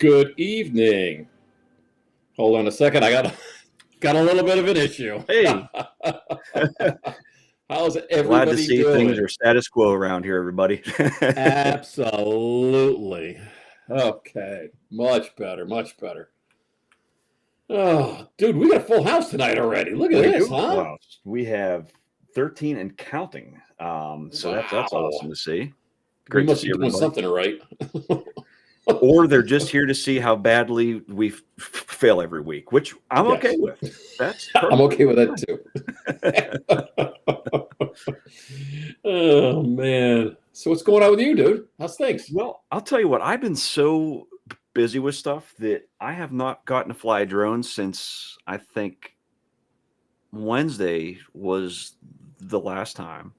Good evening. Hold on a second. I got a little bit of an issue. Hey, How's glad to everybody see things doing? are status quo around here, everybody. Absolutely. Okay. Much better. Much better. Oh, dude, we got a full house tonight already. Look at We this, do have a full huh? house. We have 13 and counting. So that's awesome Wow. to see. We Great to must be see doing everybody. something right. Or they're just here to see how badly we fail every week, which I'm okay Yes. with. That's I'm okay with that perfectly too. Oh man. So what's going on with you, dude? How's things? well, I'll tell you what, I've been so busy with stuff that I have not gotten to fly a drone since I think Wednesday was the last time.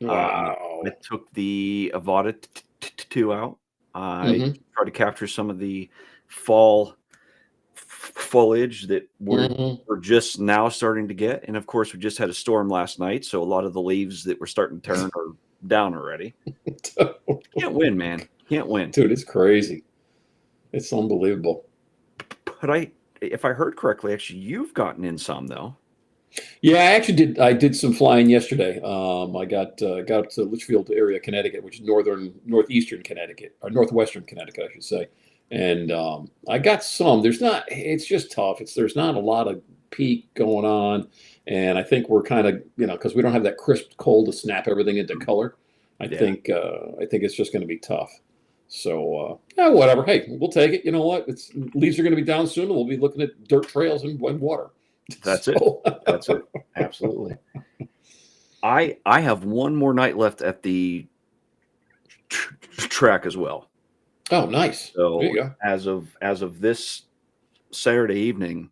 I Wow. took the Avata 2 out. I Mm-hmm. tried to capture some of the fall foliage that Mm-hmm. we're just now starting to get, and of course, we just had a storm last night, so a lot of the leaves that were starting to turn are down already. Can't win, man. Can't win. Dude, it's crazy. It's unbelievable. But if I heard correctly, actually, you've gotten in some though. Yeah, I actually did. I did some flying yesterday. I got up to Litchfield area, Connecticut, which is northeastern Connecticut, or northwestern Connecticut, I should say. And I got some. There's not. It's just tough. There's not a lot of peak going on, and I think we're kind of because we don't have that crisp cold to snap everything into color. Yeah, I think it's just going to be tough. So yeah, whatever. Hey, we'll take it. You know what? It's leaves are going to be down soon, and we'll be looking at dirt trails and water. that's it. So. That's it. Absolutely. I have one more night left at the track as well. Oh, nice. There you So go. as of this Saturday evening,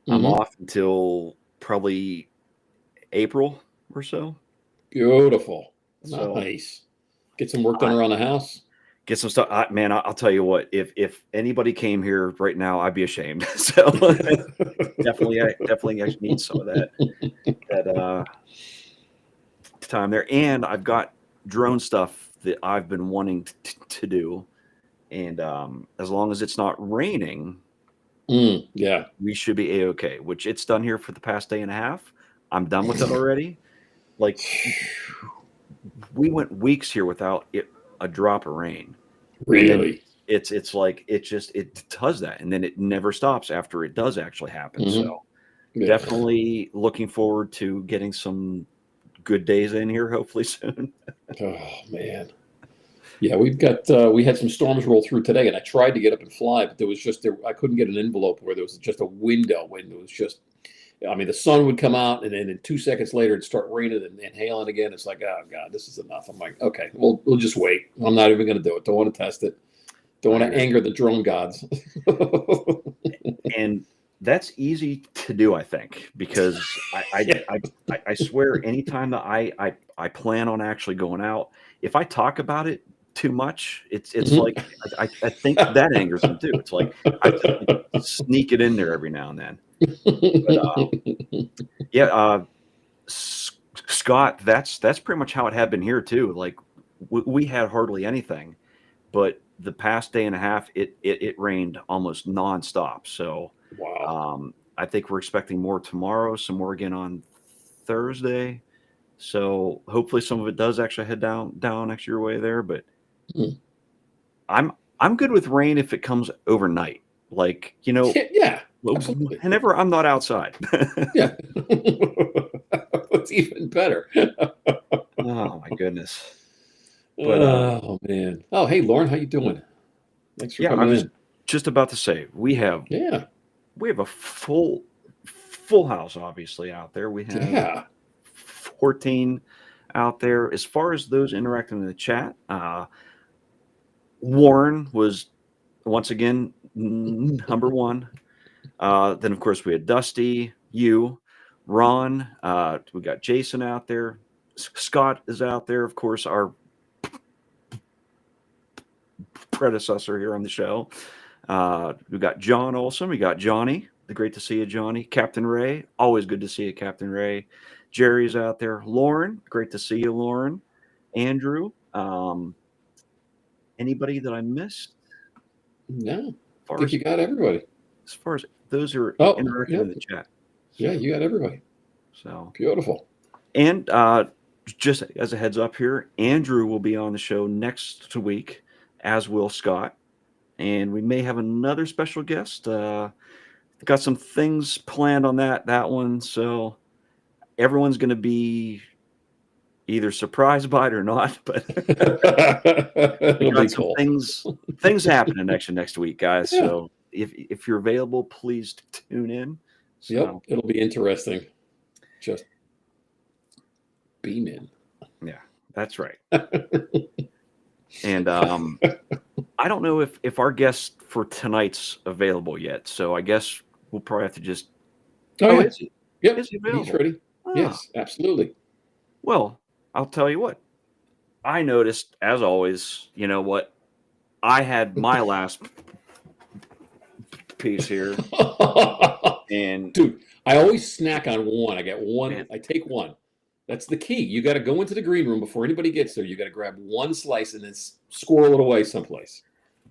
I'm Hmm. off until probably April or so. Beautiful. So Nice. Get some work done I around the house. get some stuff. Man, I'll tell you what. If anybody came here right now, I'd be ashamed. So definitely actually need some of that time there. And I've got drone stuff that I've been wanting to do. And as long as it's not raining, Yeah. we should be a-okay. Which it's done here for the past day and a half. I'm done with it already. Like we went weeks here without a drop of rain, and then Really. it's like it does that, and then it never stops after it does actually happen. So Hmm. Yeah. definitely looking forward to getting some good days in here, hopefully soon. Oh man. Yeah, we had some storms roll through today, and I tried to get up and fly, but I couldn't get an envelope where there was just a window when it was just. I mean, the sun would come out, and then 2 seconds later, it'd start raining and hailing again. It's like, oh god, this is enough. I'm like, okay, we'll just wait. I'm not even going to do it. Don't want to test it. Don't I want to hear you. anger the drone gods. And that's easy to do, I think, because Yeah. I swear anytime that I plan on actually going out, if I talk about it too much, it's Mhm. like I think that angers them too. It's like I just like sneak it in there every now and then. But yeah, Scott, that's pretty much how it had been here too. Like we had hardly anything, but the past day and a half, it rained almost nonstop. So Wow. I think we're expecting more tomorrow, some more again on Thursday. So hopefully some of it does actually head down next your way there. But Mm. I'm I'm good with rain if it comes overnight. Like, Yeah, yeah, absolutely. whenever I'm not outside. Yeah. That's even better. Oh my goodness. But Oh man. Oh, hey Lauren, how you doing? Thanks for yeah, I coming was in. just about to say Yeah. we have a full house obviously out there. We have Yeah. 14 out there. As far as those interacting in the chat, Warren was once again number one. Then of course we had Dusty, you, Ron. We got Jason out there. Scott is out there. Of course, our predecessor here on the show. We got John Olson. We got Johnny. Great to see you, Johnny. Captain Ray. Always good to see you, Captain Ray. Jerry's out there. Lauren. Great to see you, Lauren. Andrew. Anybody that I missed? No. far think as you got everybody. those are Oh, interactive yep. in the chat. Yeah, you got everybody. So Beautiful. and just as a heads up here, Andrew will be on the show next week, as will Scott, and we may have another special guest. Got some things planned on that one, so everyone's going to be either surprised by it or not. But we It'll got be some cool. things happening next week, guys. Yeah. So if you're available, please tune in. Yep. So It'll be interesting. Just beam in. yeah, that's right. And I don't know if our guest for tonight's available yet. So I guess we'll probably have to just. Oh, yeah. Is he? Yep. Is he available? He's ready. Ah, Yes, absolutely. Well, I'll tell you what. I noticed, as always, you know what? I had my last piece here, and Dude, I always snack on one. I get one. Man. I take one. That's the key. You got to go into the green room before anybody gets there. You got to grab one slice and then squirrel it away someplace.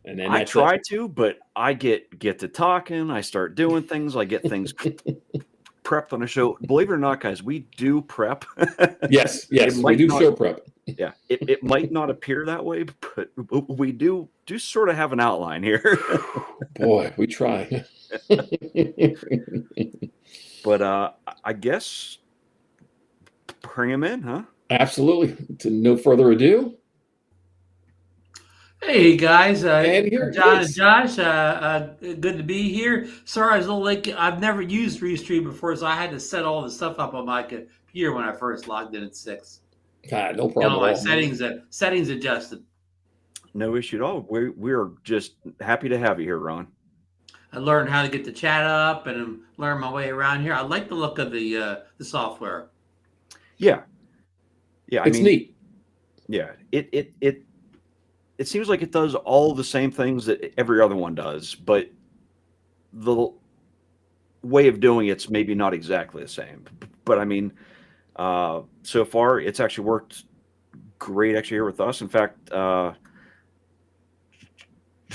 And then I try to, but I get to talking. I start doing things. I get things prepped on a show. Believe it or not, guys, we do prep. Yes, we do show prep. Yeah, it might not appear that way, but we do sort of have an outline here. Boy, we try. But I guess bring him in, huh? Absolutely. To no further ado. Hey guys, And here he John and is. Josh, good to be here. Sorry, I was a little late. I've never used Restream before, so I had to set all the stuff up on my computer when I first logged in at 6. God, no Got problem all my at all. settings adjusted. No issue at all. We're just happy to have you here, Ron. I learned how to get the chat up and learn my way around here. I like the look of the software. Yeah. I It's mean, neat. Yeah, it seems like it does all the same things that every other one does, but the way of doing it's maybe not exactly the same. But I mean, so far it's actually worked great actually here with us. In fact,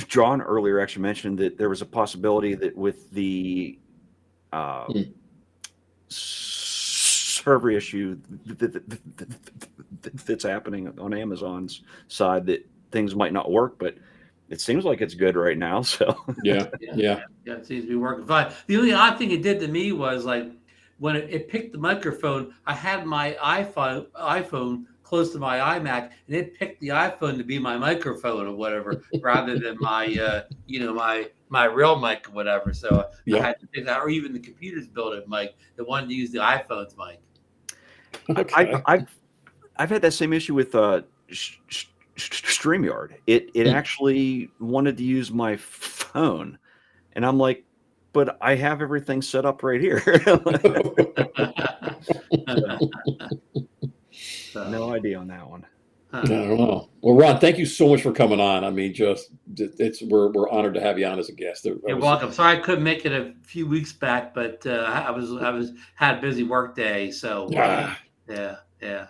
John earlier actually mentioned that there was a possibility that with the server issue that's happening on Amazon's side, that things might not work, but it seems like it's good right now. So Yeah. It seems to be working fine. The only odd thing it did to me was like when it picked the microphone, I had my iPhone close to my iMac, and it picked the iPhone to be my microphone or whatever, rather than my my real mic or whatever. So I had to pick that, or even the computer's built-in mic. It wanted to use the iPhone's mic. Okay. I've had that same issue with StreamYard. It actually wanted to use my phone, and I'm like, but I have everything set up right here. No idea on that one. I don't know. Well, Ron, thank you so much for coming on. I mean, we're honored to have you on as a guest. You're welcome. Sorry I couldn't make it a few weeks back, but I had a busy work day, so yeah.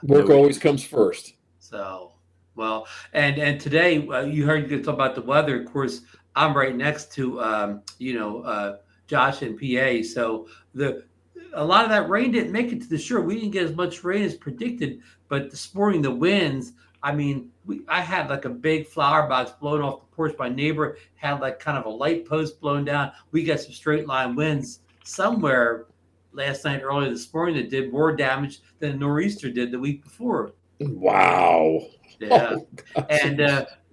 Work always comes first. So well, and today you heard you talk about the weather. Of course, I'm right next to Josh and PA, so a lot of that rain didn't make it to the shore. We didn't get as much rain as predicted, but this morning the winds. I mean, I had like a big flower box blown off the porch. My neighbor had like kind of a light post blown down. We got some straight line winds somewhere last night, early this morning, that did more damage than a nor'easter did the week before. Wow. Yeah. And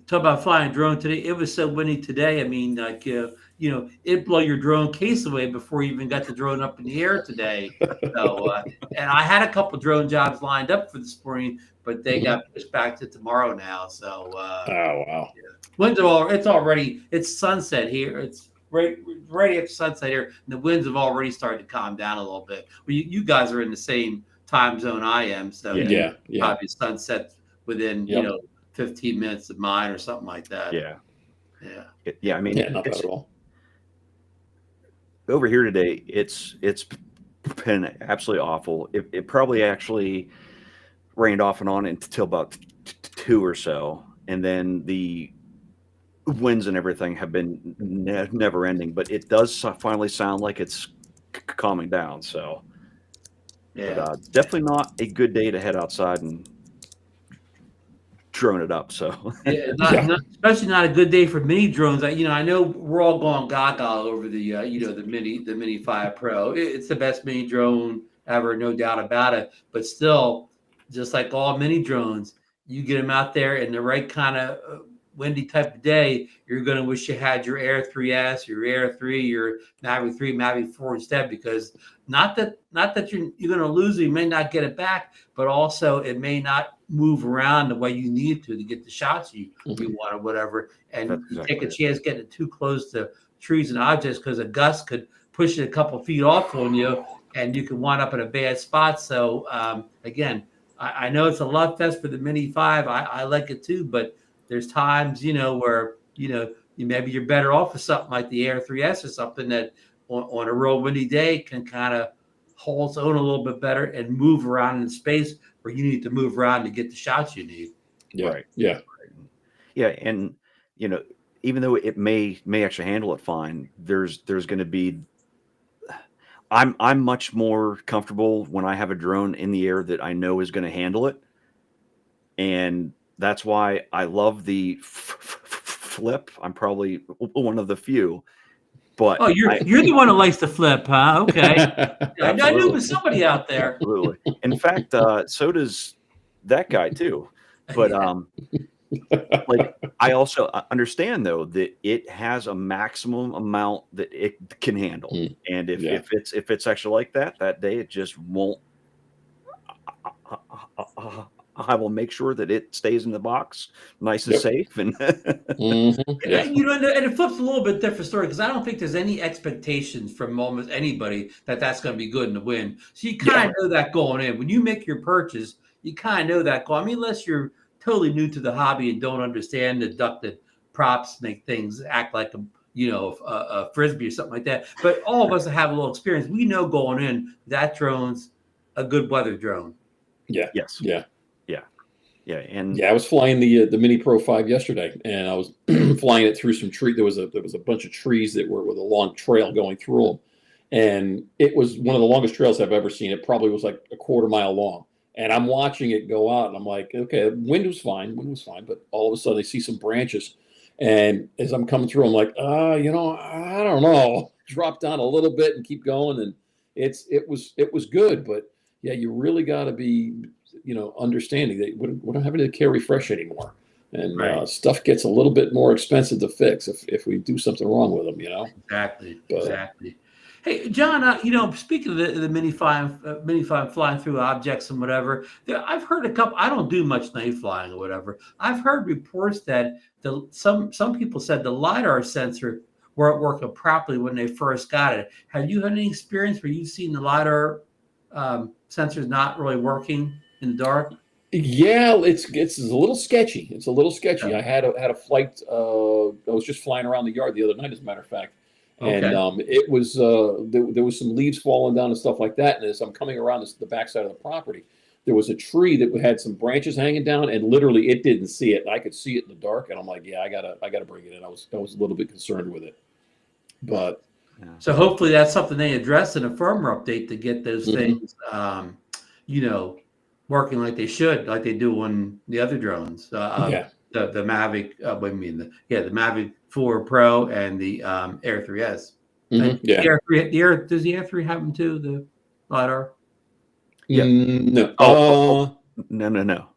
talk about flying a drone today. It was so windy today. I mean, like, it'd blow your drone case away before you even got the drone up in the air today. So, and I had a couple drone jobs lined up for this morning, but they got pushed back to tomorrow now. So, oh, wow. Yeah. Winds it's sunset here. It's right after sunset here, and the winds have already started to calm down a little bit. Well, you guys are in the same time zone I am, so yeah. probably sunset within 15 minutes of mine or something like that. I mean, not bad at all. Over here today, it's been absolutely awful. It probably actually rained off and on until about 2 or so, and then the winds and everything have been never ending, but it does finally sound like it's calming down. So, but Yeah. definitely not a good day to head outside and drone it up. So, Yeah, Yeah. especially not a good day for mini drones. I know we're all going gaga over the the Mini 5 Pro. It's the best mini drone ever, no doubt about it. But still, just like all mini drones, you get them out there in the right kind of windy type of day, you're going to wish you had your Air 3S, your Air 3, your Mavic 3, Mavic 4 instead, because not that you're going to lose it, you may not get it back, but also it may not move around the way you need to get the shots you want or whatever. And that's you exactly take a it. chance getting too close to trees and objects because a gust could push it a couple feet off on you and you can wind up in a bad spot. So again, I know it's a love fest for the Mini 5. I like it too, but there's times, where, maybe you're better off with something like the Air 3S or something that on a real windy day can kind of hold its own a little bit better and move around in space where you need to move around to get the shots you need. Yeah. Right. Yeah. Yeah, and you know, even though it may actually handle it fine, there's going to be. I'm much more comfortable when I have a drone in the air that I know is going to handle it, and that's why I love the flip. I'm probably one of the few, but Oh, you're I you're the one who likes to flip, huh? Okay. I knew it absolutely, was somebody out there. absolutely. In fact, so does that guy too. But Yeah. like I also understand though that it has a maximum amount that it can handle, Mm, and yeah. if it's actually like that day, it just won't. I will make sure that it stays in the box, nice and Yep. safe, and Yeah. And it flips a little bit different story because I don't think there's any expectations from almost anybody that that's going to be good in the wind. So you Yeah. kind of know that going in. When you make your purchase, you kind of know that going. I mean, unless you're totally new to the hobby and don't understand the ducted props make things act like a frisbee or something like that. But all of us that have a little experience, we know going in that drone's a good weather drone. Yeah. yes, Yeah. yeah, yeah, and Yeah, I was flying the Mini Pro 5 yesterday, and I was flying it through some tree. There was a bunch of trees that were with a long trail going through them, and it was one of the longest trails I've ever seen. It probably was like a quarter mile long, and I'm watching it go out, and I'm like, okay, wind was fine, but all of a sudden I see some branches, and as I'm coming through, I'm like, I don't know, drop down a little bit and keep going, and it was good, but yeah, you really got to be understanding that we don't have any carry fresh anymore, and right. stuff gets a little bit more expensive to fix if we do something wrong with them. Exactly, But exactly. Hey, John, speaking of the mini five flying through objects and whatever, I've heard a couple. I don't do much night flying or whatever. I've heard reports that some people said the lidar sensor weren't working properly when they first got it. Have you had any experience where you've seen the lidar sensors not really working in the dark? yeah, it's a little sketchy. It's a little sketchy. Yeah. I had a flight. I was just flying around the yard the other night, as a matter of fact, and Okay. it was there was some leaves falling down and stuff like that. And as I'm coming around the backside of the property, there was a tree that had some branches hanging down, and literally it didn't see it. And I could see it in the dark, and I'm like, yeah, I gotta bring it in. I was a little bit concerned with it, but Yeah. So hopefully that's something they address in a firmware update to get those mhm, things, you know, working like they should, like they do on the other drones. yeah, The Mavic, what do you mean? The Mavic 4 Pro and the Air 3S. And the yeah. Air 3, does the Air 3 have them too? The lidar? Yeah. No. Oh, no.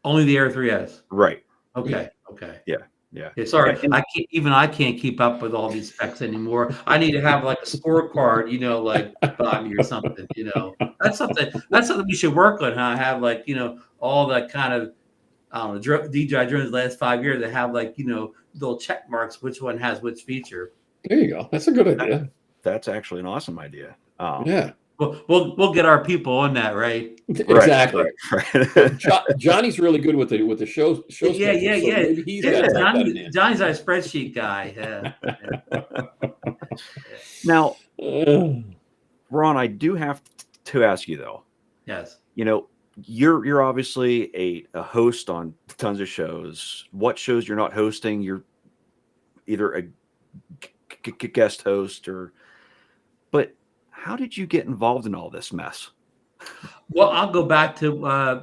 Only the Air 3S. Right. Yeah. Okay. Okay. Yeah. Yeah. Yeah, sorry, And I can't keep up with all these specs anymore. I need to have like a scorecard, like by me or something. That's something we should work on. Huh? Have like all that kind of I don't know DJI drones the last 5 years that have like little check marks which one has which feature. There you go. That's a good that, idea. that's actually an awesome idea. Yeah. We'll get our people on that, right? Right. Exactly. Right. Johnny's really good with the show Yeah, schedule, so yeah. maybe he's Yeah, got to type that in. Johnny's our spreadsheet guy. Yeah. Now, Uh, Ron, I do have to ask you though. Yes. You're obviously a host on tons of shows. What shows you're not hosting? You're either a guest host or. But how did you get involved in all this mess? Well, I'll go back to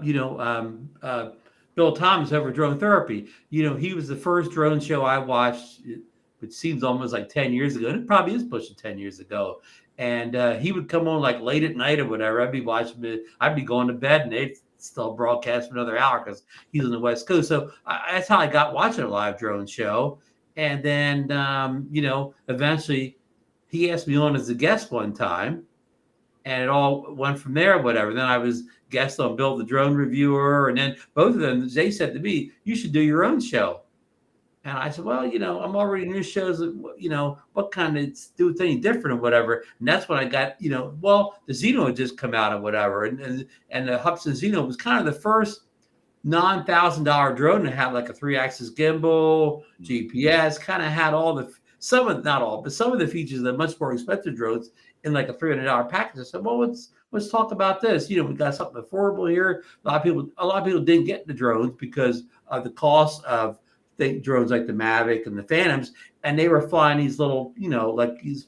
Bill Thomas over drone therapy. He was the first drone show I watched, which seems almost like 10 years ago. And it probably is pushing 10 years ago. And he would come on like late at night or whatever. I'd be watching it. I'd be going to bed and they'd still broadcast for another hour because he's on the West Coast. So that's how I got watching a live drone show. And then, eventually he asked me on as a guest one time. And it all went from there, whatever. Then I was guest on Bill the Drone Reviewer, and then both of them, they said to me, "You should do your own show." And I said, "Well, I'm already in your shows. What kind of do things different or whatever." And that's when I got, the Xeno had just come out or whatever, and the Hubsan Xeno was kind of the first non-$1,000 drone to have like a 3-axis gimbal, GPS, kind of had all the not all, but some of the features that much more expensive drones in like a $300 package. I said, well, let's talk about this. We got something affordable here. A lot of people didn't get the drones because of the cost of drones like the Mavic and the Phantoms, and they were flying these little, like these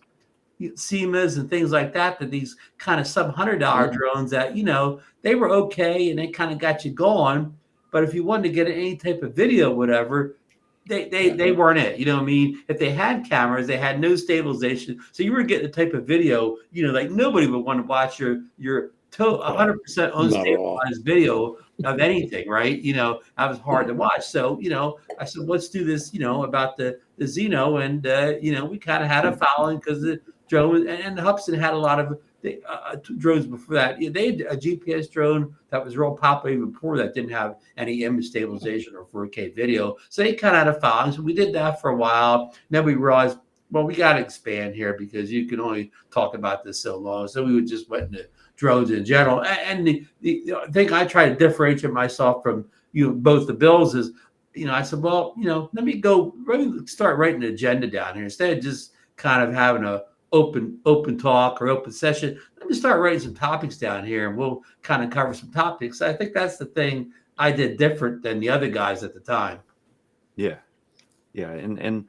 SEMAs and things like that. That these kind of sub $100 drones that they were okay and they kind of got you going. But if you wanted to get any type of video, whatever, they weren't it. You know what I mean? If they had cameras, they had no stabilization. So you were getting the type of video, like nobody would want to watch your 100% unstabilized video of anything, right? That was hard to watch. So, I said, let's do this, about the Xeno. And, we kind of had a following because the drone and Hubsan had a lot of drones before that. They had a GPS drone that was real popular even before that, didn't have any image stabilization or 4K video. So they kind of had a following. So we did that for a while. Then we realized, well, we got to expand here because you can only talk about this so long. So we would just went into drones in general. And the thing I try to differentiate myself from both the Bills is, I said, well, let me start writing an agenda down here instead of just kind of having a open talk or open session. Let me start writing some topics down here and we'll kind of cover some topics. I think that's the thing I did different than the other guys at the time. Yeah. And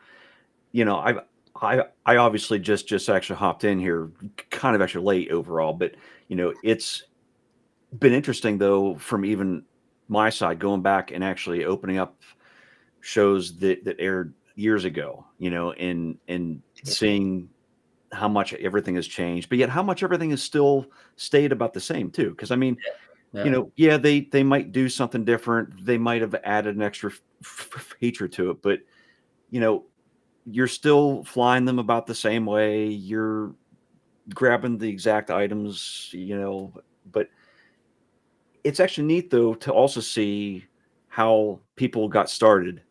I obviously just actually hopped in here kind of actually late overall, but it's been interesting though, from even my side, going back and actually opening up shows that aired years ago, and seeing how much everything has changed, but yet how much everything has still stayed about the same too. Because I mean, they might do something different. They might have added an extra feature to it, but you're still flying them about the same way. You're grabbing the exact items, but it's actually neat though to also see how people got started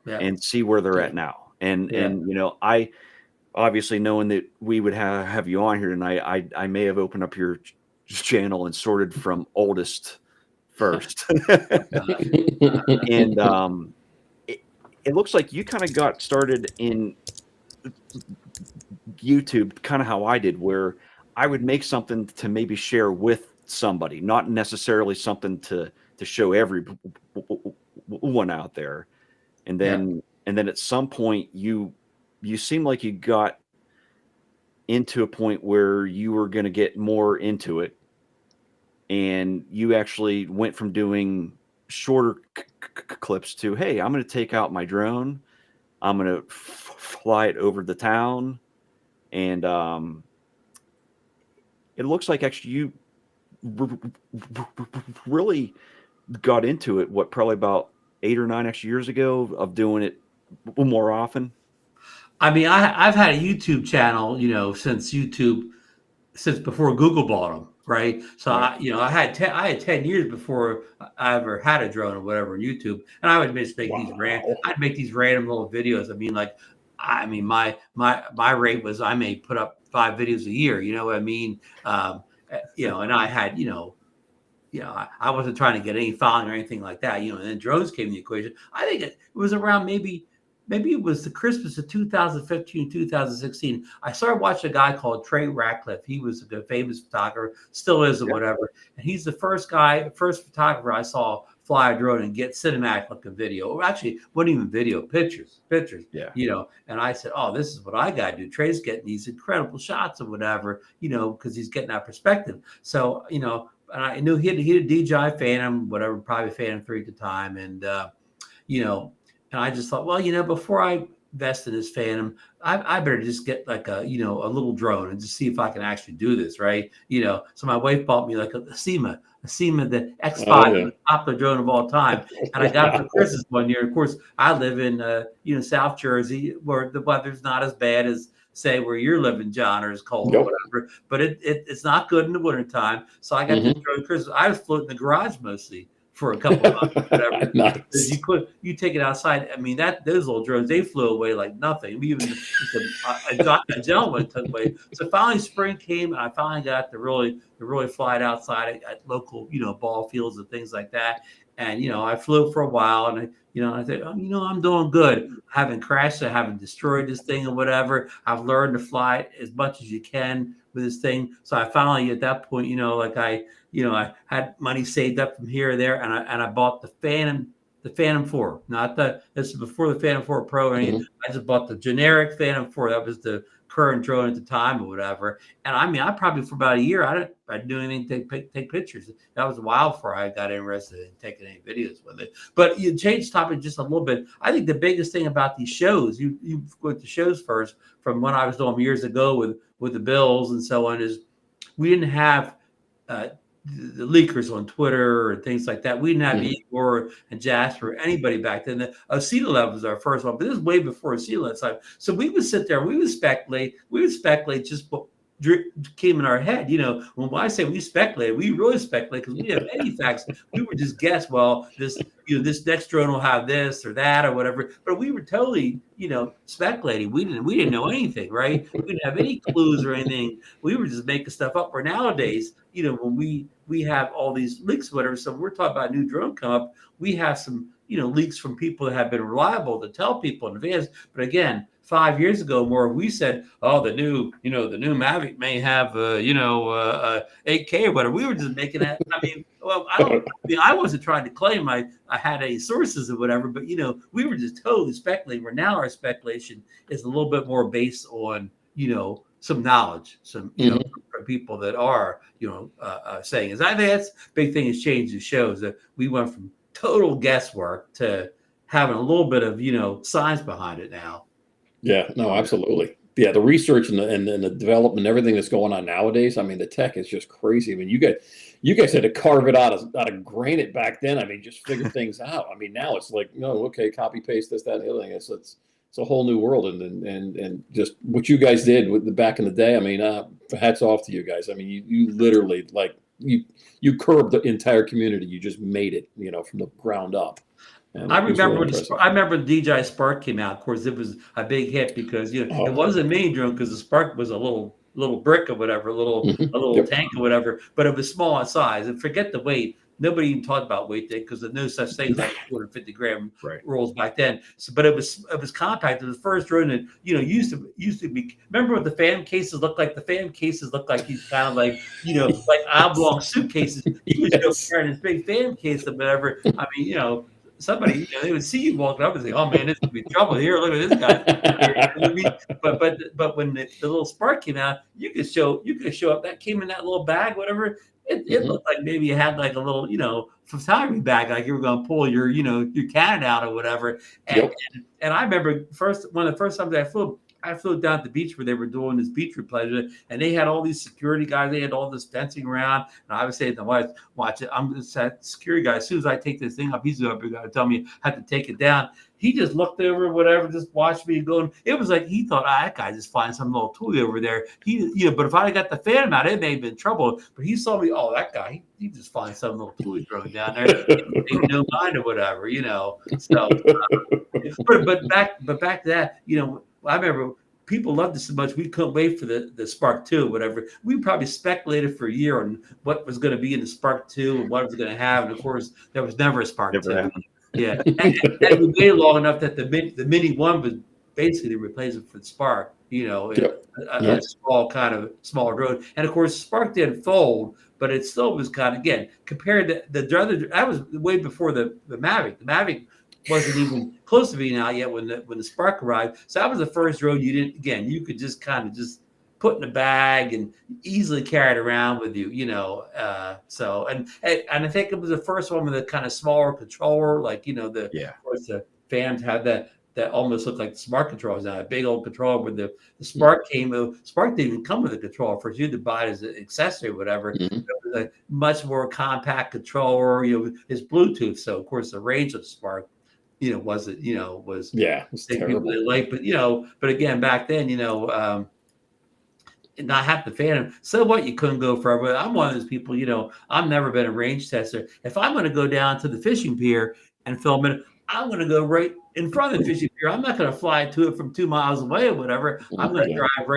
and see where they're at now. And I obviously, knowing that we would have you on here tonight, I may have opened up your channel and sorted from oldest first. And it looks like you kind of got started in YouTube kind of how I did, where I would make something to maybe share with somebody, not necessarily something to show everyone out there. And then at some point you seem like you got into a point where you were going to get more into it, and you actually went from doing shorter clips to, hey, I'm going to take out my drone, I'm going to fly it over the town, and it looks like actually you really got into it, probably about 8 or 9 extra years ago, of doing it more often. I mean, I've had a YouTube channel, since before Google bought them, right? So Right. I had 10 years before I ever had a drone or whatever on YouTube, and I would just make I'd make these random little videos. My rate was I may put up 5 videos a year. You know what I mean? And I had I wasn't trying to get any following or anything like that. And then drones came in the equation. I think it was around maybe it was the Christmas of 2015, 2016. I started watching a guy called Trey Ratcliffe. He was a famous photographer, still is or whatever. And he's the first photographer I saw fly a drone and get cinematic looking video, or actually, wasn't even video, pictures. Yeah. And I said, oh, this is what I got to do. Trey's getting these incredible shots or whatever, because he's getting that perspective. So, and I knew he had a DJI Phantom, whatever, probably Phantom 3 at the time. And, and I just thought, well, before I invest in this Phantom, I better just get like a little drone and just see if I can actually do this, right? So my wife bought me like a SEMA, the X5, popular drone of all time, and I got it for Christmas one year. Of course, I live in South Jersey, where the weather's not as bad as say where you're living, John, or it's cold or whatever. But it's not good in the wintertime. So I got this drone for Christmas. I was floating in the garage mostly for a couple of months, whatever. Nice. You take it outside. I mean, those little drones, they flew away like nothing. We even a gentleman took away. So finally, spring came, and I finally got to really fly it outside at local, ball fields and things like that. And I flew for a while, and I said, I'm doing good. I haven't crashed, I haven't destroyed this thing or whatever. I've learned to fly as much as you can with this thing. So I finally, at that point, I had money saved up from here or there, and I bought the Phantom 4. This is before the Phantom 4 Pro. I just bought the generic Phantom 4. That was the current drone at the time or whatever. And I probably for about a year, I didn't do anything to take pictures. That was a while before I got interested in taking any videos with it. But you change topic just a little bit. I think the biggest thing about these shows, you go to shows first, from when I was doing them years ago with the Bills and so on, is we didn't have the leakers on Twitter and things like that. We didn't have Igor and Jasper, anybody back then. Acetylab was our first one, but this is way before Acetylab time. So we would sit there, we would speculate just what came in our head. When I say we speculate, we really speculate because we didn't have any facts. We would just guess, well, this next drone will have this or that or whatever. But we were totally, speculating. We didn't know anything, right? We didn't have any clues or anything. We were just making stuff up. Where nowadays, when we have all these leaks, whatever. So we're talking about a new drone come up. We have some, leaks from people that have been reliable to tell people in advance. But again, 5 years ago, more we said, oh, the new Mavic may have, 8K or whatever. We were just making that. I mean, well, I wasn't trying to claim I had any sources or whatever, but we were just totally speculating. Where now our speculation is a little bit more based on, some knowledge, some from people that are saying. I think that's big thing has changed the shows, that we went from total guesswork to having a little bit of science behind it now. Yeah, no, absolutely. Yeah, the research and the development, everything that's going on nowadays. I mean, the tech is just crazy. I mean, you guys had to carve it out of granite back then. I mean, just figure things out. I mean, now it's like, no, okay, copy paste this, that, and the other thing. It's a whole new world, and just what you guys did with back in the day. I mean, hats off to you guys. I mean, you literally you curbed the entire community. You just made it, from the ground up. I remember when the DJI Spark came out. Of course, it was a big hit because it wasn't a mini drone, because the Spark was a little brick or whatever, a little tank or whatever, but it was small in size. And forget the weight. Nobody even talked about weight then, because there's no such thing as like 250 gram rolls back then. So, but it was compact. It was the first drone that used to be. Remember what the fan cases looked like? The fan cases looked like these kind of like like oblong suitcases. You was carrying this big fan case or whatever. I mean, somebody, they would see you walking up and say, "Oh man, this could be trouble here. Look at this guy." But when the little Spark came out, you could show up. That came in that little bag, whatever. It looked like maybe you had like a little, photography bag, like you were going to pull your Canon out or whatever. And I remember one of the first times I flew down to the beach where they were doing this beach replenishment, and they had all these security guys. They had all this fencing around, and I was saying to my wife, "Watch it! I'm just that security guy. As soon as I take this thing up, he's going to tell me I have to take it down." He just looked over, whatever, just watched me going. It was like he thought, that guy just flying some little toy over there. But if I got the Phantom out, it may have been trouble. But he saw me, that guy, he just flying some little toy drone down there. He no mind or whatever, So, but back to that, I remember people loved it so much we couldn't wait for the Spark 2 or whatever. We probably speculated for a year on what was going to be in the Spark 2 and what it was going to have. And of course, there was never a Spark 2. Yeah, and we waited long enough that the Mini 1 was basically the replacement for the Spark, a small kind of smaller drone. And of course, Spark didn't fold, but it still was kind of, again, compared to the other, that was way before the Mavic. The Mavic wasn't even close to being out yet when the Spark arrived. So that was the first drone you didn't, again, you could just kind of just put in a bag and easily carry it around with you, so, and I think it was the first one with a kind of smaller controller, like, of course the fans had that almost looked like the Smart controllers now, a big old controller with the Spark came. Spark didn't even come with a controller first. You had to buy it as an accessory or whatever. Mhm. It was a much more compact controller, it's Bluetooth. So of course the range of Spark, wasn't, was It's big people terrible. they like, but again, back then, not have to fan them. So what? You couldn't go forever. I'm one of those people, I've never been a range tester. If I'm going to go down to the fishing pier and film it, I'm going to go right in front of the fishing pier. I'm not going to fly to it from 2 miles away or whatever. I'm going to Yeah. drive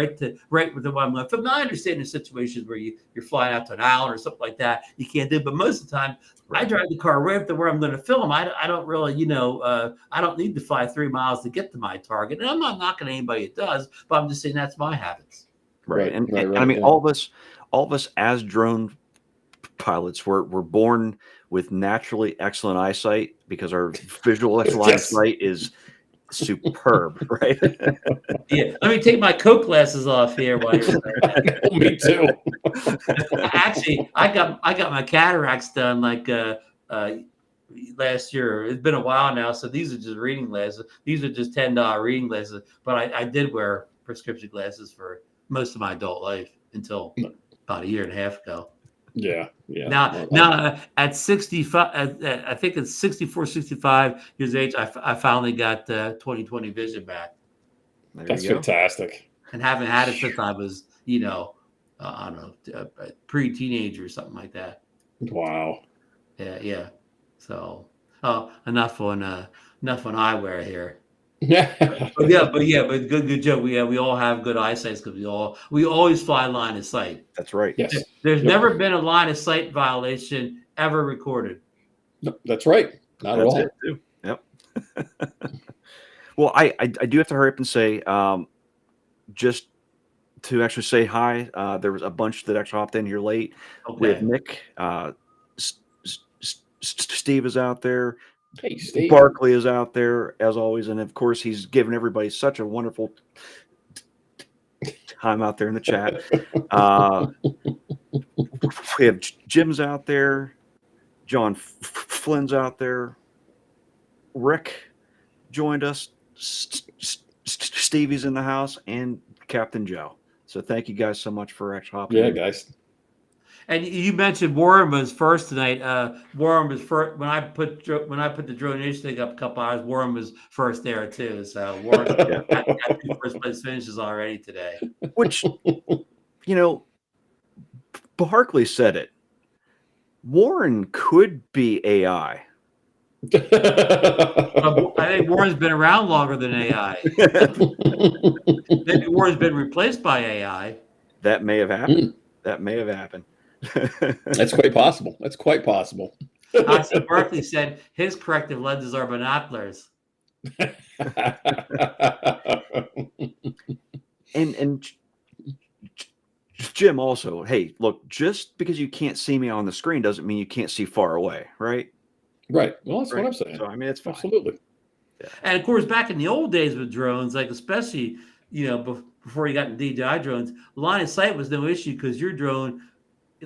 right with the one I'm going to film. Now, I understand the situations where you're flying out to an island or something like that. You can't do it, but most of the time, I drive the car right up to where I'm going to film. I don't really, I don't need to fly 3 miles to get to my target. And I'm not knocking anybody that does, but I'm just saying that's my habits. Right. And I Right, mean, yeah. all of us as drone pilots were born with naturally excellent eyesight because our visual line of Yes. sight is superb, right? Yeah, let me take my Coke glasses off here while you're saying that. Me too. Actually, I got my cataracts done like last year. It's been a while now, so these are just reading glasses. These are just $10 reading glasses, but I did wear prescription glasses for most of my adult life until about a year and a half ago. Yeah. Now at 65, I think it's 64, 65 years of age, I finally got 20/20 vision back. That's fantastic. And haven't had it since I was, I don't know, pre-teenager or something like that. Wow. Yeah. So, enough on eyewear here. Yeah. But good joke. We all have good eyesight because we always fly line of sight. That's right. Yes. There's never been a line of sight violation ever recorded. No, that's right. Not at all. It too. Yep. Well, I do have to hurry up and say, just to actually say hi. There was a bunch that actually hopped in here late. Okay. We have Nick. Steve is out there. Hey, Steve. Barkley is out there as always, and of course, he's given everybody such a wonderful time out there in the chat. We have Jim's out there. John Flynn's out there. Rick joined us. Stevie's in the house, and Captain Joe. So thank you guys so much for actually hopping in. Guys. And you mentioned Warren was first tonight. Warren was first when I put the drone nation thing up a couple hours. Warren was first there too. So Warren got 2 first place finishes already today. Which, Barkley said it. Warren could be AI. I think Warren's been around longer than AI. Maybe Warren's been replaced by AI. That may have happened. That may have happened. That's quite possible. Barkley said his corrective lenses are binoculars. And Jim also, hey, look, just because you can't see me on the screen doesn't mean you can't see far away, right? Right. Well, that's what I'm saying. So I mean, it's fine. Absolutely. Yeah. And of course, back in the old days with drones, like especially before you got into DJI drones, line of sight was no issue because your drone,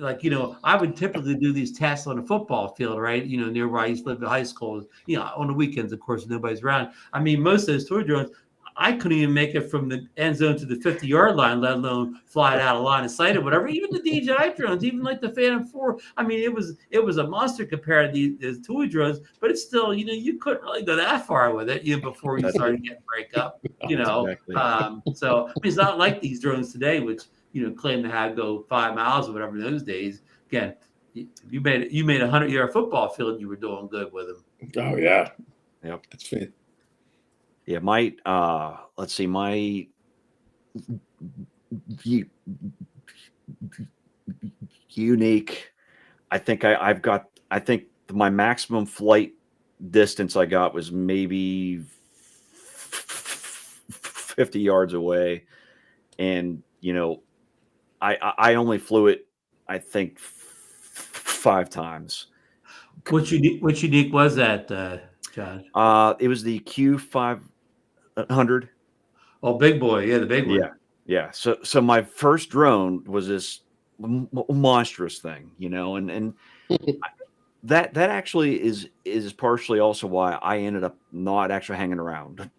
I would typically do these tests on a football field, right? Near where I used to live in high school. On the weekends, of course, nobody's around. I mean, most of those toy drones, I couldn't even make it from the end zone to the 50-yard line, let alone fly it out of line of sight or whatever. Even the DJI drones, even like the Phantom 4, I mean, it was a monster compared to the toy drones, but it's still, you couldn't really go that far with it before you started getting breakup, Exactly. So I mean, it's not like these drones today, which claim to have go 5 miles or whatever in those days. Again, you made a 100-yard football field, you were doing good with them. Oh yeah. Yep. That's fantastic. Yeah, let's see, my unique, I think I think my maximum flight distance I got was maybe 50 yards away. And, I only flew it, I think 5 times. Which unique was that, Josh? It was the Q500. Oh, big boy, yeah, the big one. Yeah. So my first drone was this monstrous thing, and that actually is partially also why I ended up not actually hanging around.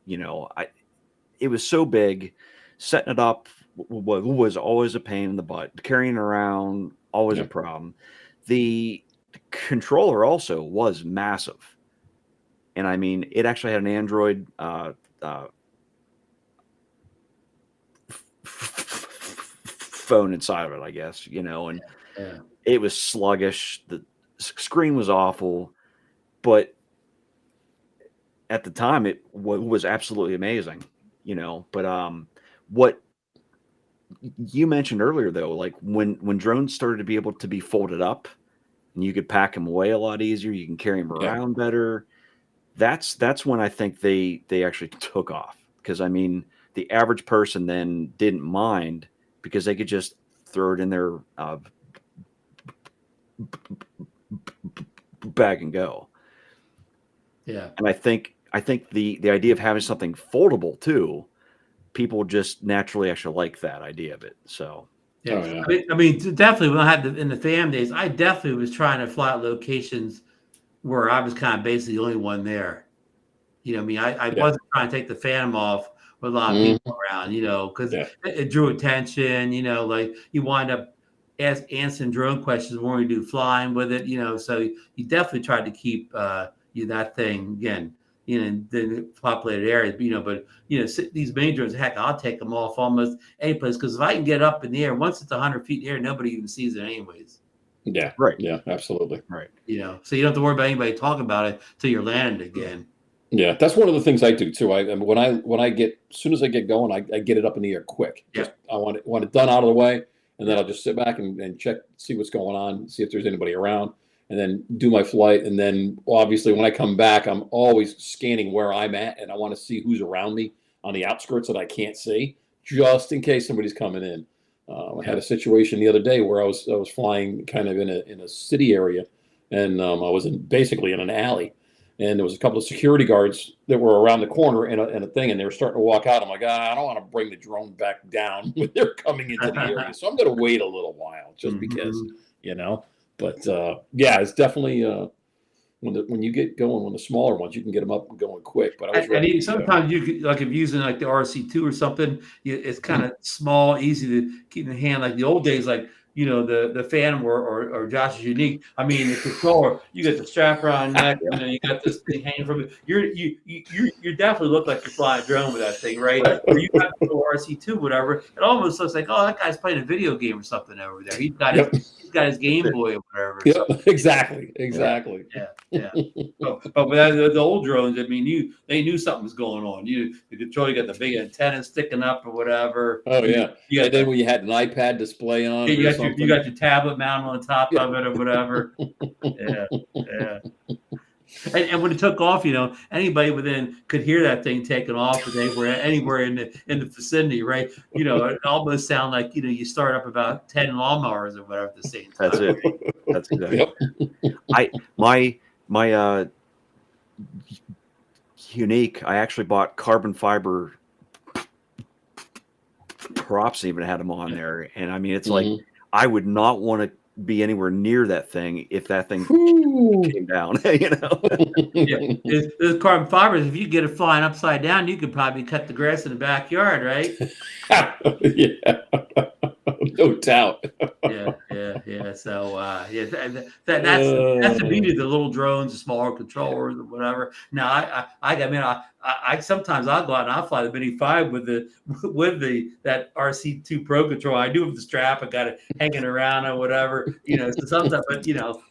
It was so big, setting it up was always a pain in the butt. Carrying it around, always a problem. The controller also was massive, and I mean, it actually had an Android phone inside of it, I guess, and it was sluggish. The screen was awful, but at the time it was absolutely amazing, but what you mentioned earlier, though, like when drones started to be able to be folded up and you could pack them away a lot easier, you can carry them around better. That's when I think they actually took off, because I mean, the average person then didn't mind because they could just throw it in their bag and go. Yeah. And I think the idea of having something foldable too, people just naturally actually like that idea of it. So yeah, I mean, definitely when I had in the fam days, I definitely was trying to fly at locations where I was kind of basically the only one there. I mean, I wasn't trying to take the Phantom off with a lot of people around, because it drew attention, like you wind up answering drone questions when we do flying with it, so you definitely tried to keep that thing again, in the populated areas, but these main drones, heck, I'll take them off almost any place, because if I can get up in the air, once it's 100 feet in the air, nobody even sees it anyways. Yeah. Right. Yeah, absolutely. Right. So you don't have to worry about anybody talking about it till you're landed again. Yeah, that's one of the things I do too. When I get, as soon as I get going, I get it up in the air quick. Just I want it done out of the way, and then I'll just sit back and check, see what's going on, see if there's anybody around, and then do my flight. And then obviously when I come back, I'm always scanning where I'm at, and I want to see who's around me on the outskirts that I can't see, just in case somebody's coming in. I had a situation the other day where I was flying kind of in a city area, and I was basically in an alley. And there was a couple of security guards that were around the corner and a thing, and they were starting to walk out. I'm like, I don't want to bring the drone back down when they're coming into the area, so I'm going to wait a little while just because, But it's definitely when you get going, when the smaller ones, you can get them up and going quick. But I was ready. Sometimes you could, like if using like the RC2 or something, it's kind of small, easy to keep in the hand. Like the old days, like the Phantom or Josh's Unique. I mean, the controller, you got the strap around neck, you got this thing hanging from it. You definitely look like you're flying a drone with that thing, right? Or you got the RC2, whatever. It almost looks like, oh, that guy's playing a video game or something over there. He's got his Game Boy or whatever. Yep, exactly. Yeah. But with the old drones, I mean, they knew something was going on. The controller, you got the big antenna sticking up or whatever. Oh yeah. And then when you had an iPad display on, you got your tablet mounted on top of it or whatever. Yeah. And when it took off, anybody within could hear that thing taking off, and they were anywhere in the vicinity, right? It almost sounded like you start up about 10 lawnmowers or whatever at the same time. That's it. That's exactly. Yep. My Unique, I actually bought carbon fiber props, even had them on there, and I mean, it's like I would not want to be anywhere near that thing if that thing came down. Those carbon fibers, if you get it flying upside down, you could probably cut the grass in the backyard, right? Yeah, no doubt. Yeah. So that's the beauty of the little drones, the smaller controllers, or whatever. Now I sometimes I'll go out and I'll fly the Mini 5 with that RC2 Pro control. I do it with the strap. I got it hanging around or whatever. So sometimes,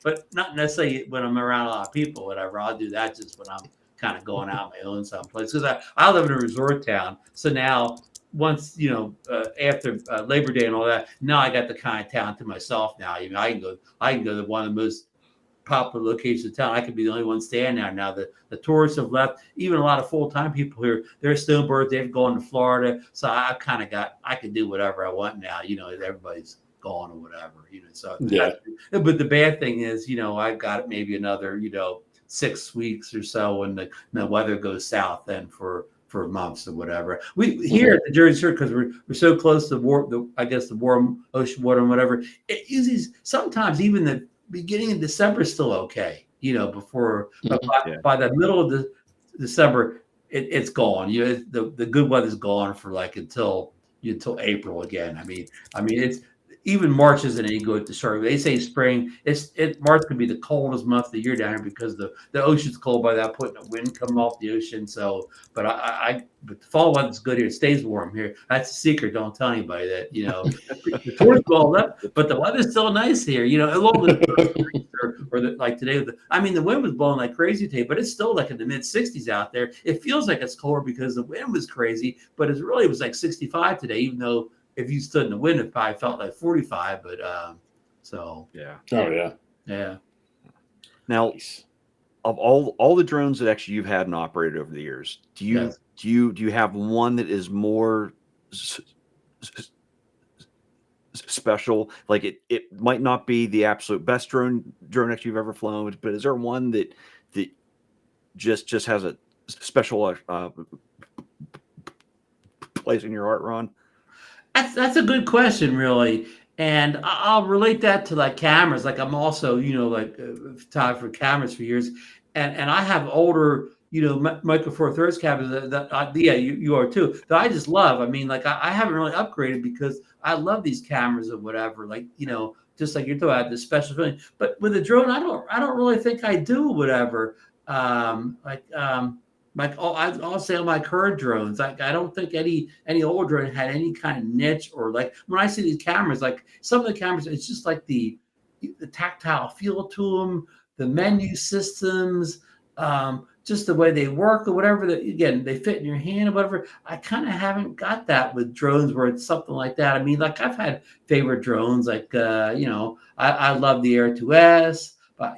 but not necessarily when I'm around a lot of people, whatever. I'll do that just when I'm kind of going out my own someplace, because I live in a resort town. So now once after Labor Day and all that, now I got the kind of town to myself now. I can go to one of the most popular locations of town. I could be the only one staying there now. The tourists have left. Even a lot of full-time people here, they're snowbirds. They've gone to Florida. So I can do whatever I want now. Everybody's gone or whatever, so Yeah. but the bad thing is, I've got maybe another, 6 weeks or so when the weather goes south then for months or whatever. We here at the Jersey Shore, because we're so close to I guess the warm ocean water and whatever, it usually sometimes even the beginning of December is still okay, before but by the middle of the December, it's gone. The good weather's gone for like until April again. I mean it's even March isn't any good to start. They say spring. March could be the coldest month of the year down here because the ocean's cold by that point, and the wind coming off the ocean. So, but but the fall weather's good here. It stays warm here. That's a secret. Don't tell anybody that. The tours go all up, but the weather's still nice here. Along with like today. The wind was blowing like crazy today, but it's still like in the mid 60s out there. It feels like it's colder because the wind was crazy, but it was like 65 today, even though if you stood in the wind, it probably felt like 45. But yeah. Oh yeah. Yeah. Now, of all the drones that actually you've had and operated over the years, do you have one that is more special? Like it might not be the absolute best drone actually you've ever flown, but is there one that just has a special place in your heart, Ron? That's a good question, really, and I'll relate that to like cameras. Like I'm also, photographer for cameras for years, and I have older, Micro Four Thirds cameras that you are too. That I just love. I haven't really upgraded because I love these cameras or whatever. Like just like you're talking about the special feeling. But with a drone, I don't really think I do whatever. I'll say on my current drones, I don't think any old drone had any kind of niche, or like when I see these cameras, like some of the cameras, it's just like the tactile feel to them, the menu systems, just the way they work or whatever. That again, they fit in your hand or whatever. I kind of haven't got that with drones where it's something like that. Like I've had favorite drones, like I love the Air 2S, but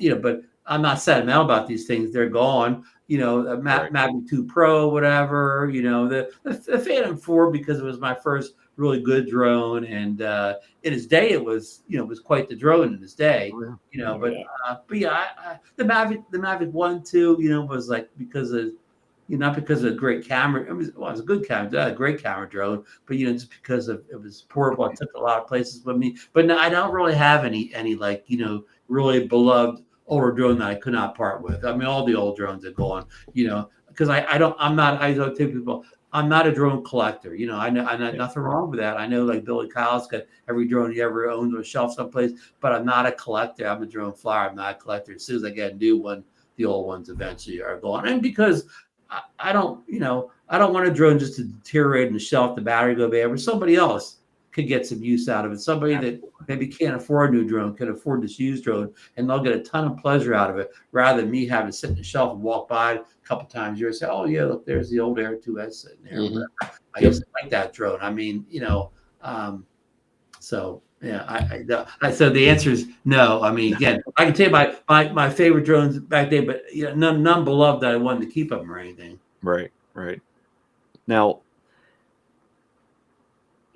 I'm not sentimental about these things. They're gone. Mavic 2 Pro, whatever, the Phantom 4, because it was my first really good drone. And in his day, it was quite the drone in his day, but the Mavic 1, 2, was like because of, not because of a great camera. It was a good camera, a great camera drone, but just because of it was portable. It took a lot of places with me. But no, I don't really have any like really beloved older drone that I could not part with. All the old drones are gone. Because I don't tell people I'm not a drone collector. I know nothing wrong with that. I know like Billy Kyle's got every drone he ever owned on a shelf someplace, but I'm not a collector. I'm a drone flyer. I'm not a collector. As soon as I get a new one, the old ones eventually are gone. And because I don't want a drone just to deteriorate on the shelf, the battery go bad, or somebody else could get some use out of it. Somebody that maybe can't afford a new drone, can afford this used drone, and they'll get a ton of pleasure out of it, rather than me having to sit on the shelf and walk by a couple times a year and say, oh yeah, look, there's the old Air 2S sitting there. Mm-hmm. I used to like that drone. So yeah, so the answer is no. Again, I can tell you my favorite drones back then, but none beloved that I wanted to keep them or anything. Right. Now,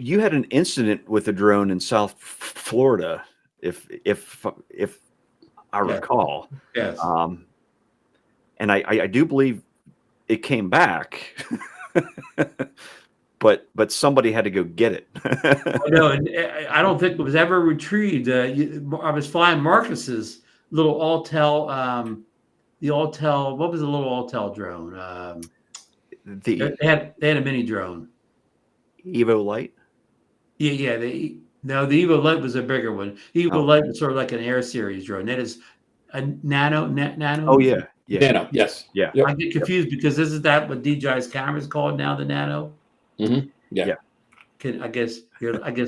you had an incident with a drone in South Florida, if I recall. Yes. And I do believe it came back, but somebody had to go get it. No, and I don't think it was ever retrieved. I was flying Marcus's little Autel, the Autel. What was the little Autel drone? They had a mini drone. Evo Light. Yeah. The Evo Light was a bigger one. The Evo Light was sort of like an Air Series drone. That is a nano. Oh yeah. Nano. Yes. Yeah. Yep. I get confused because isn't that what DJI's camera is called now? The Nano. Mm-hmm. Yeah. I guess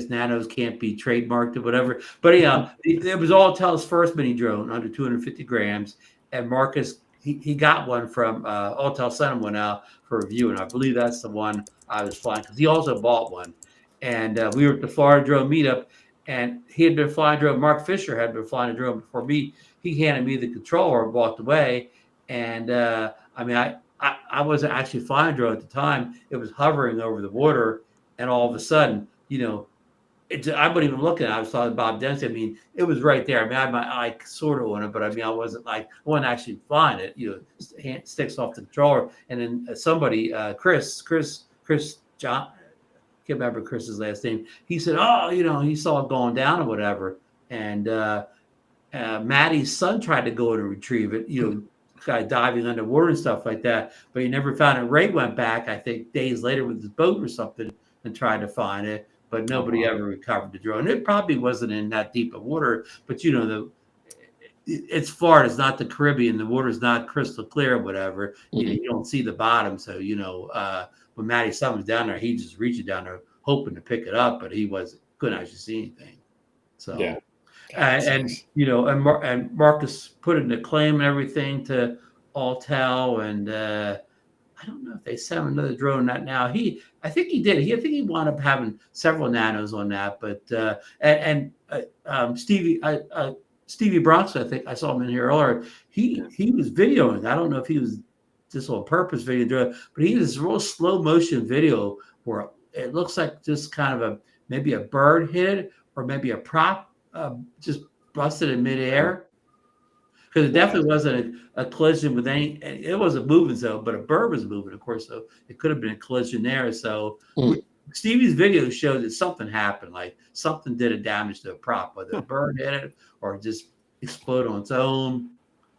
nanos can't be trademarked or whatever. But yeah, it was Autel's first mini drone under 250 grams, and Marcus he got one from Autel sent him one out for review, and I believe that's the one I was flying because he also bought one. And we were at the Florida Drone meetup, and he had been flying a drone. Mark Fisher had been flying a drone before me. He handed me the controller and walked away. And I wasn't actually flying a drone at the time. It was hovering over the water, and all of a sudden, I wasn't even looking. I was talking Bob Dempsey. I mean, it was right there. I mean, I had my eye sort of on it, but I mean, I wasn't actually flying it. Hand sticks off the controller, and then somebody, Chris John, can't remember Chris's last name. He said, "Oh, he saw it going down or whatever." And Maddie's son tried to go and retrieve it. Guy diving underwater and stuff like that, but he never found it. Ray went back, I think, days later with his boat or something and tried to find it, but nobody ever recovered the drone. It probably wasn't in that deep of water, but it's Florida, it's not the Caribbean. The water's not crystal clear or whatever. You don't see the bottom. So, when Maddie's son was down there, he just reached down there hoping to pick it up, but he couldn't actually see anything. So, Yeah. and Marcus put in a claim and everything to Altel, and I don't know if they sent him another drone. Not now. I think he did. I think he wound up having several nanos on that. But Stevie Bronx, I think I saw him in here earlier. He was videoing. I don't know if he was just on purpose videoing, but he was real slow motion video where it looks like just kind of maybe a bird hit it or maybe a prop just busted in midair. Because it definitely wasn't a collision with any. It wasn't moving, but a bird was moving, of course. So it could have been a collision there. So Stevie's video showed that something happened, like something did a damage to a prop, whether a bird hit it or just exploded on its own.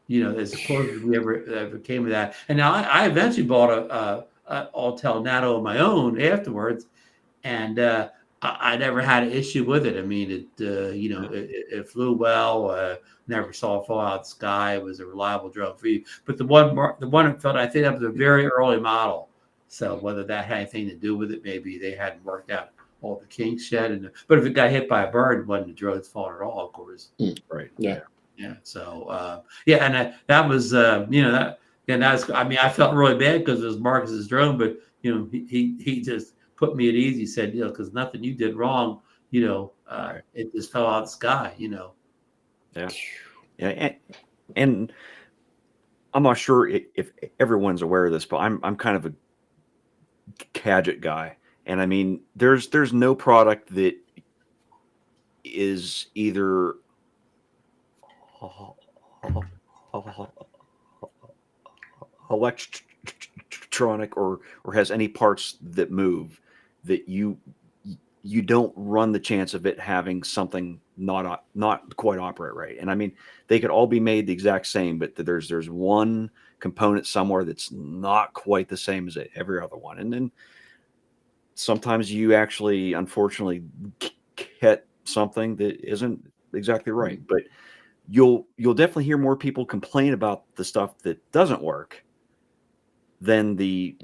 As close as we ever came to that. And now I eventually bought a Altel Nano of my own afterwards, and I never had an issue with it. I mean, it flew well. Never saw it fall out of the sky. It was a reliable drone for you. But the one it felt, I think that was a very early model. So whether that had anything to do with it, maybe they hadn't worked out all the kinks yet. But if it got hit by a bird, it wasn't the drone's fault at all, of course. Right. Yeah. Yeah. So and that was that. And that's. I mean, I felt really bad because it was Marcus's drone, but he just put me at ease. He said, because nothing you did wrong. It just fell out of the sky. Yeah. Yeah. And I'm not sure if everyone's aware of this, but I'm kind of a gadget guy. And I mean, there's no product that is either electronic or has any parts that move that you don't run the chance of it having something not quite operate right. And I mean, they could all be made the exact same, but there's one component somewhere that's not quite the same as every other one. And then sometimes you actually, unfortunately, get something that isn't exactly right. But you'll definitely hear more people complain about the stuff that doesn't work than the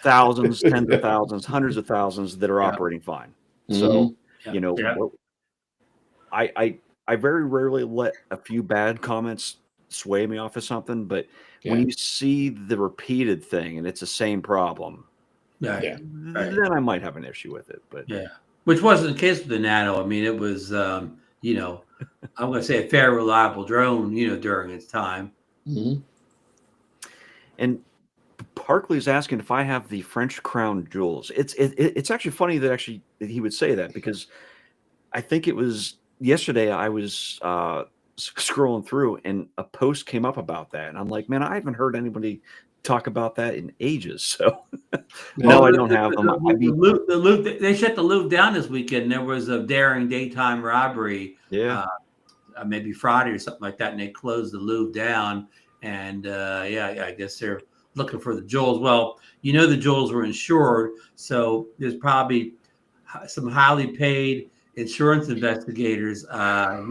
thousands, tens of thousands, hundreds of thousands that are operating fine. So, I very rarely let a few bad comments sway me off of something, but when you see the repeated thing and it's the same problem, then I might have an issue with it. But which wasn't the case with the Nano. I mean, it was I'm going to say a fair, reliable drone, during its time. Mm-hmm. And Parkley's asking if I have the French Crown jewels. It's actually funny that he would say that, because I think it was yesterday I was scrolling through and a post came up about that, and I'm like, man, I haven't heard anybody talk about that in ages. So no, I don't have them. The Louvre, they shut the Louvre down this weekend. There was a daring daytime robbery. Maybe Friday or something like that, and they closed the Louvre down. And I guess they're looking for the jewels. Well, the jewels were insured, so there's probably some highly paid insurance investigators. So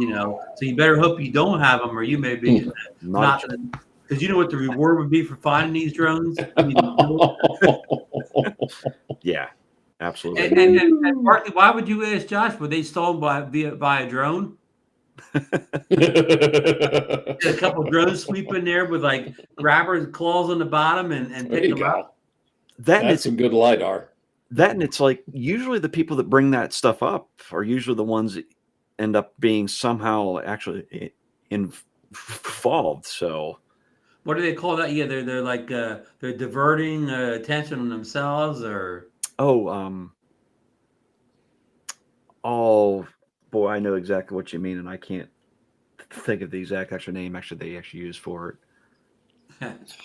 you better hope you don't have them, or you may be not. Because you know what the reward would be for finding these drones? Yeah, absolutely. And Marky, why would you ask Josh? Were they stolen by a drone? A couple of drones sweeping there with like grabbers, claws on the bottom, and pick them up. That's some good LiDAR. That, and it's like usually the people that bring that stuff up are usually the ones that end up being somehow actually involved. So what do they call that? Yeah, they're like they're diverting attention on themselves, or Oh boy, I know exactly what you mean, and I can't think of the exact actual name they actually use for it.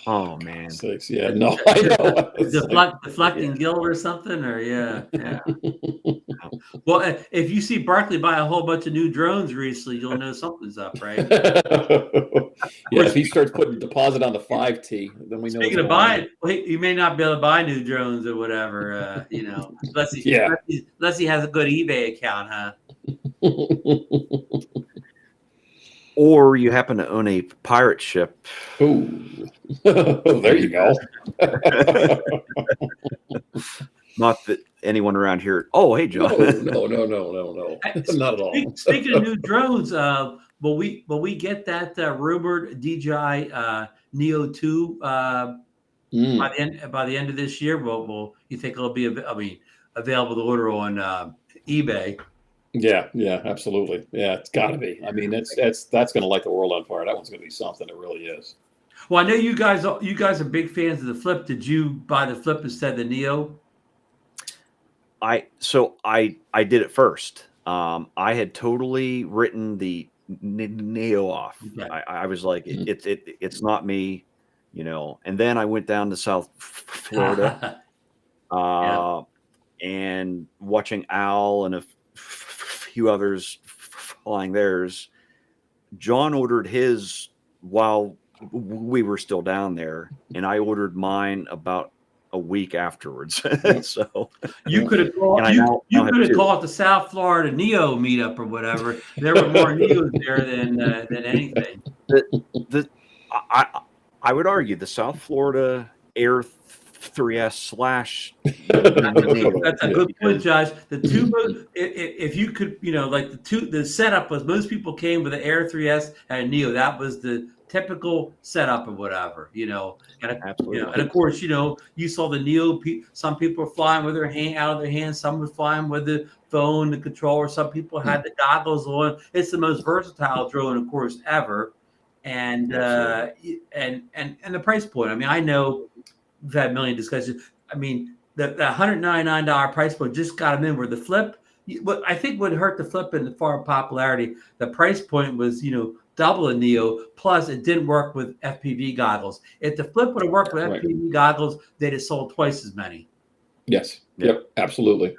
Oh man. Six. Yeah. No, I know. It's like, Deflecting Yeah. Guild or something, or yeah. Yeah. Well, if you see Barkley buy a whole bunch of new drones recently, you'll know something's up, right? yeah. If he starts putting deposit on the 5T, then we know what's Speaking of going on. buying, well, you may not be able to buy new drones or whatever, Yeah. unless he has a good eBay account, huh? Or you happen to own a pirate ship. Ooh. There you go. Not that anyone around here. Oh, hey, John. No. Not at all. Speaking of new drones, will we get that rumored DJI Neo 2 by the end of this year? Will you think it'll be available to order on eBay? Yeah, absolutely. Yeah, it's got to be. I mean, that's going to light the world on fire. That one's going to be something. It really is. Well, I know you guys are big fans of the Flip. Did you buy the Flip instead of the Neo? I did it first. I had totally written the Neo off. Okay. I was like, it's not me, And then I went down to South Florida, and watching Al and a few others flying theirs. John ordered his while we were still down there, and I ordered mine about a week afterwards. So you could have called the South Florida Neo meetup or whatever. There were more Neos there than anything. I would argue the South Florida Air 3S / That's a good point, Josh. The two, if you could, like the setup was most people came with the Air 3S and a Neo. That was the typical setup or whatever, and of course, you saw the Neo. Some people were flying with their hand out of their hands. Some were flying with the phone, the controller. Some people had the goggles on. It's the most versatile drone, of course, ever. And and the price point. I mean, I know we've had a million discussions. I mean, the $199 price point just got them in. Where the Flip, what I think would hurt the Flip in the far popularity, the price point was double a Neo. Plus, it didn't work with FPV goggles. If the Flip would have worked with FPV goggles, they'd have sold twice as many. Yes. Yep. Absolutely.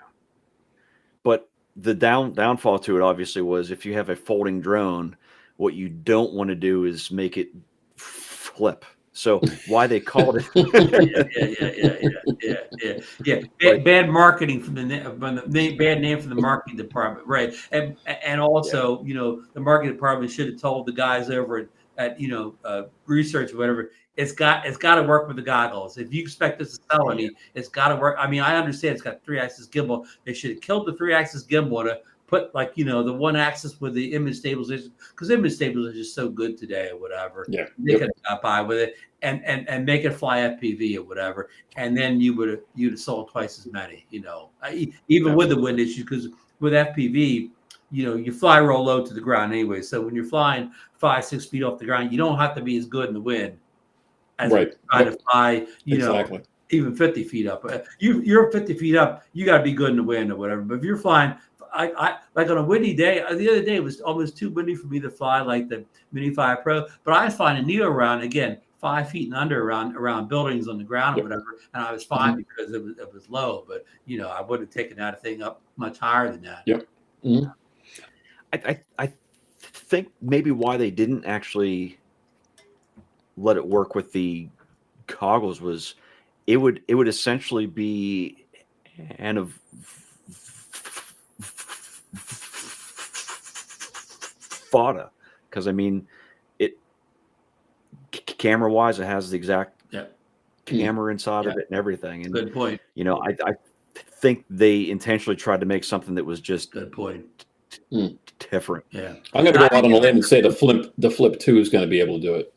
But the downfall to it obviously was if you have a folding drone, what you don't want to do is make it flip. So why they called it? Bad marketing from the bad name from the marketing department, right? And also, the marketing department should have told the guys over at research or whatever. It's got to work with the goggles. If you expect this to sell any, it's got to work. I mean, I understand it's got 3-axis gimbal. They should have killed the 3-axis gimbal and put the 1-axis with the image stabilization, because image stabilization is just so good today or whatever. Yeah, they could have got by with it and make it fly FPV or whatever, and then you'd have sold twice as many. Even with the wind issues, because with FPV, you fly real low to the ground anyway. So when you're flying 5-6 feet off the ground, you don't have to be as good in the wind as trying to fly. Exactly. Even 50 feet up. You're 50 feet up, you got to be good in the wind or whatever. But if you're flying, I like on a windy day, the other day it was almost too windy for me to fly like the Mini 5 Pro. But I find a Neo around, again, 5 feet and under around buildings on the ground or whatever, and I was fine because it was low. But I would have taken that thing up much higher than that. Yep. Mm-hmm. I think maybe why they didn't actually let it work with the goggles was it would essentially be fodder, because I mean, it camera wise, it has the exact camera inside of it and everything. And good point. I think they intentionally tried to make something that was just good point. Different. Yeah, I'm going to go out on a limb and say the Flip 2 is going to be able to do it.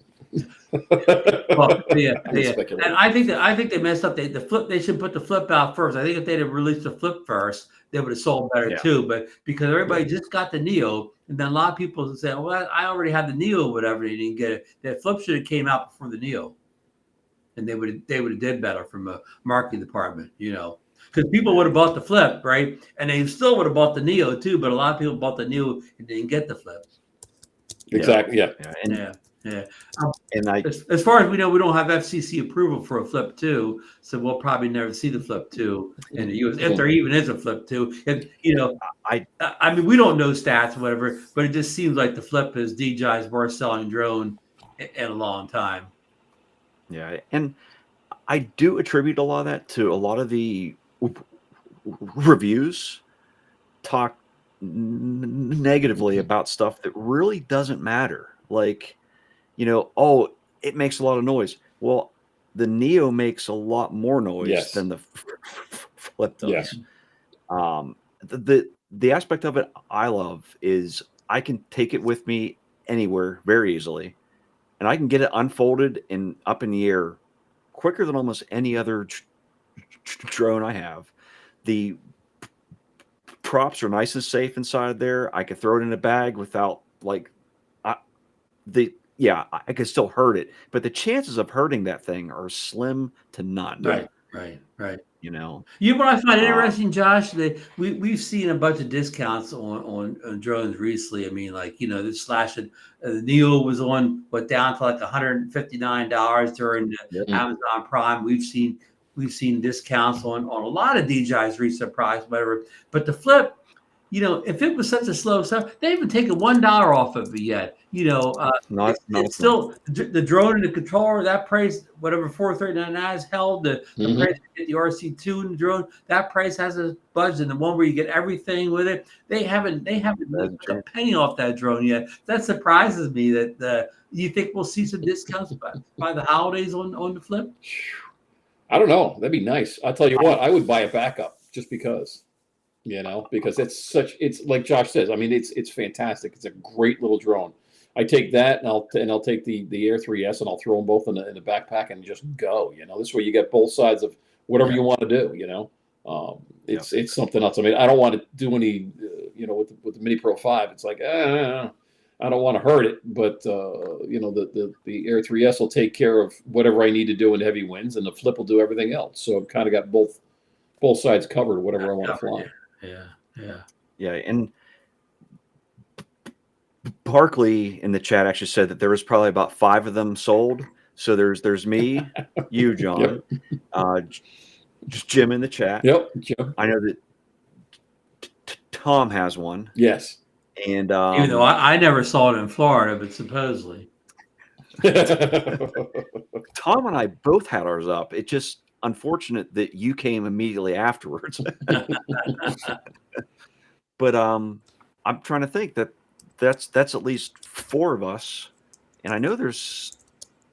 Well, and I think they messed up. The Flip, they should put the Flip out first. I think if they'd have released the Flip first, they would have sold better too. But because everybody just got the Neo, and then a lot of people say, "Well, I already have the Neo, whatever." They didn't get it. That Flip should have came out before the Neo, and they would have did better from a marketing department. because people would have bought the flip, right? And they still would have bought the Neo too, but a lot of people bought the Neo and didn't get the flip. Exactly. Yeah. Yeah, yeah. Um, And as far as we know, we don't have FCC approval for a Flip 2, so we'll probably never see the Flip 2 in the US, if there even is a Flip 2. And, I mean, we don't know stats or whatever, but it just seems like the Flip is DJI's worst selling drone in a long time. Yeah, and I do attribute a lot of that to a lot of the reviews talk negatively about stuff that really doesn't matter. Like, oh, it makes a lot of noise. Well, the Neo makes a lot more noise Yes. than the Flip does. Yes. The aspect of it I love is I can take it with me anywhere very easily, and I can get it unfolded and up in the air quicker than almost any other drone I have. The props are nice and safe inside there. I could throw it in a bag without I could still hurt it, but the chances of hurting that thing are slim to none. Right. You know what I find interesting, Josh, that we've seen a bunch of discounts on drones recently. I mean, like, the slashing the Neo was on down to like $159 during the Amazon Prime. We've seen discounts on a lot of DJI's recent price, whatever. But the Flip, if it was such a slow stuff, they haven't taken $1 off of it yet. It's still the drone and the controller, that price, whatever $439 is held. The price to get the RC2 and the drone, that price hasn't budged. And the one where you get everything with it, they haven't took a penny off that drone yet. That surprises me. That you think we'll see some discounts by the holidays on the Flip? I don't know. That'd be nice. I'll tell you what, I would buy a backup just because. Because it's like Josh says. I mean, it's fantastic. It's a great little drone. I take that and I'll take the Air 3S and I'll throw them both in the backpack and just go. This way you get both sides of whatever you want to do. It's something else. I mean, I don't want to do any. With the Mini Pro 5, it's like I don't want to hurt it, but the Air 3S will take care of whatever I need to do in heavy winds, and the Flip will do everything else. So I've kind of got both sides covered. Whatever I want to fly. Yeah, and Barkley in the chat actually said that there was probably about 5 of them sold. So there's me, you, John, just Jim in the chat. Yep, Jim. I know that Tom has one. Yes, and even though I never saw it in Florida, but supposedly Tom and I both had ours up. It just unfortunate that you came immediately afterwards. But I'm trying to think that's at least 4 of us, and I know there's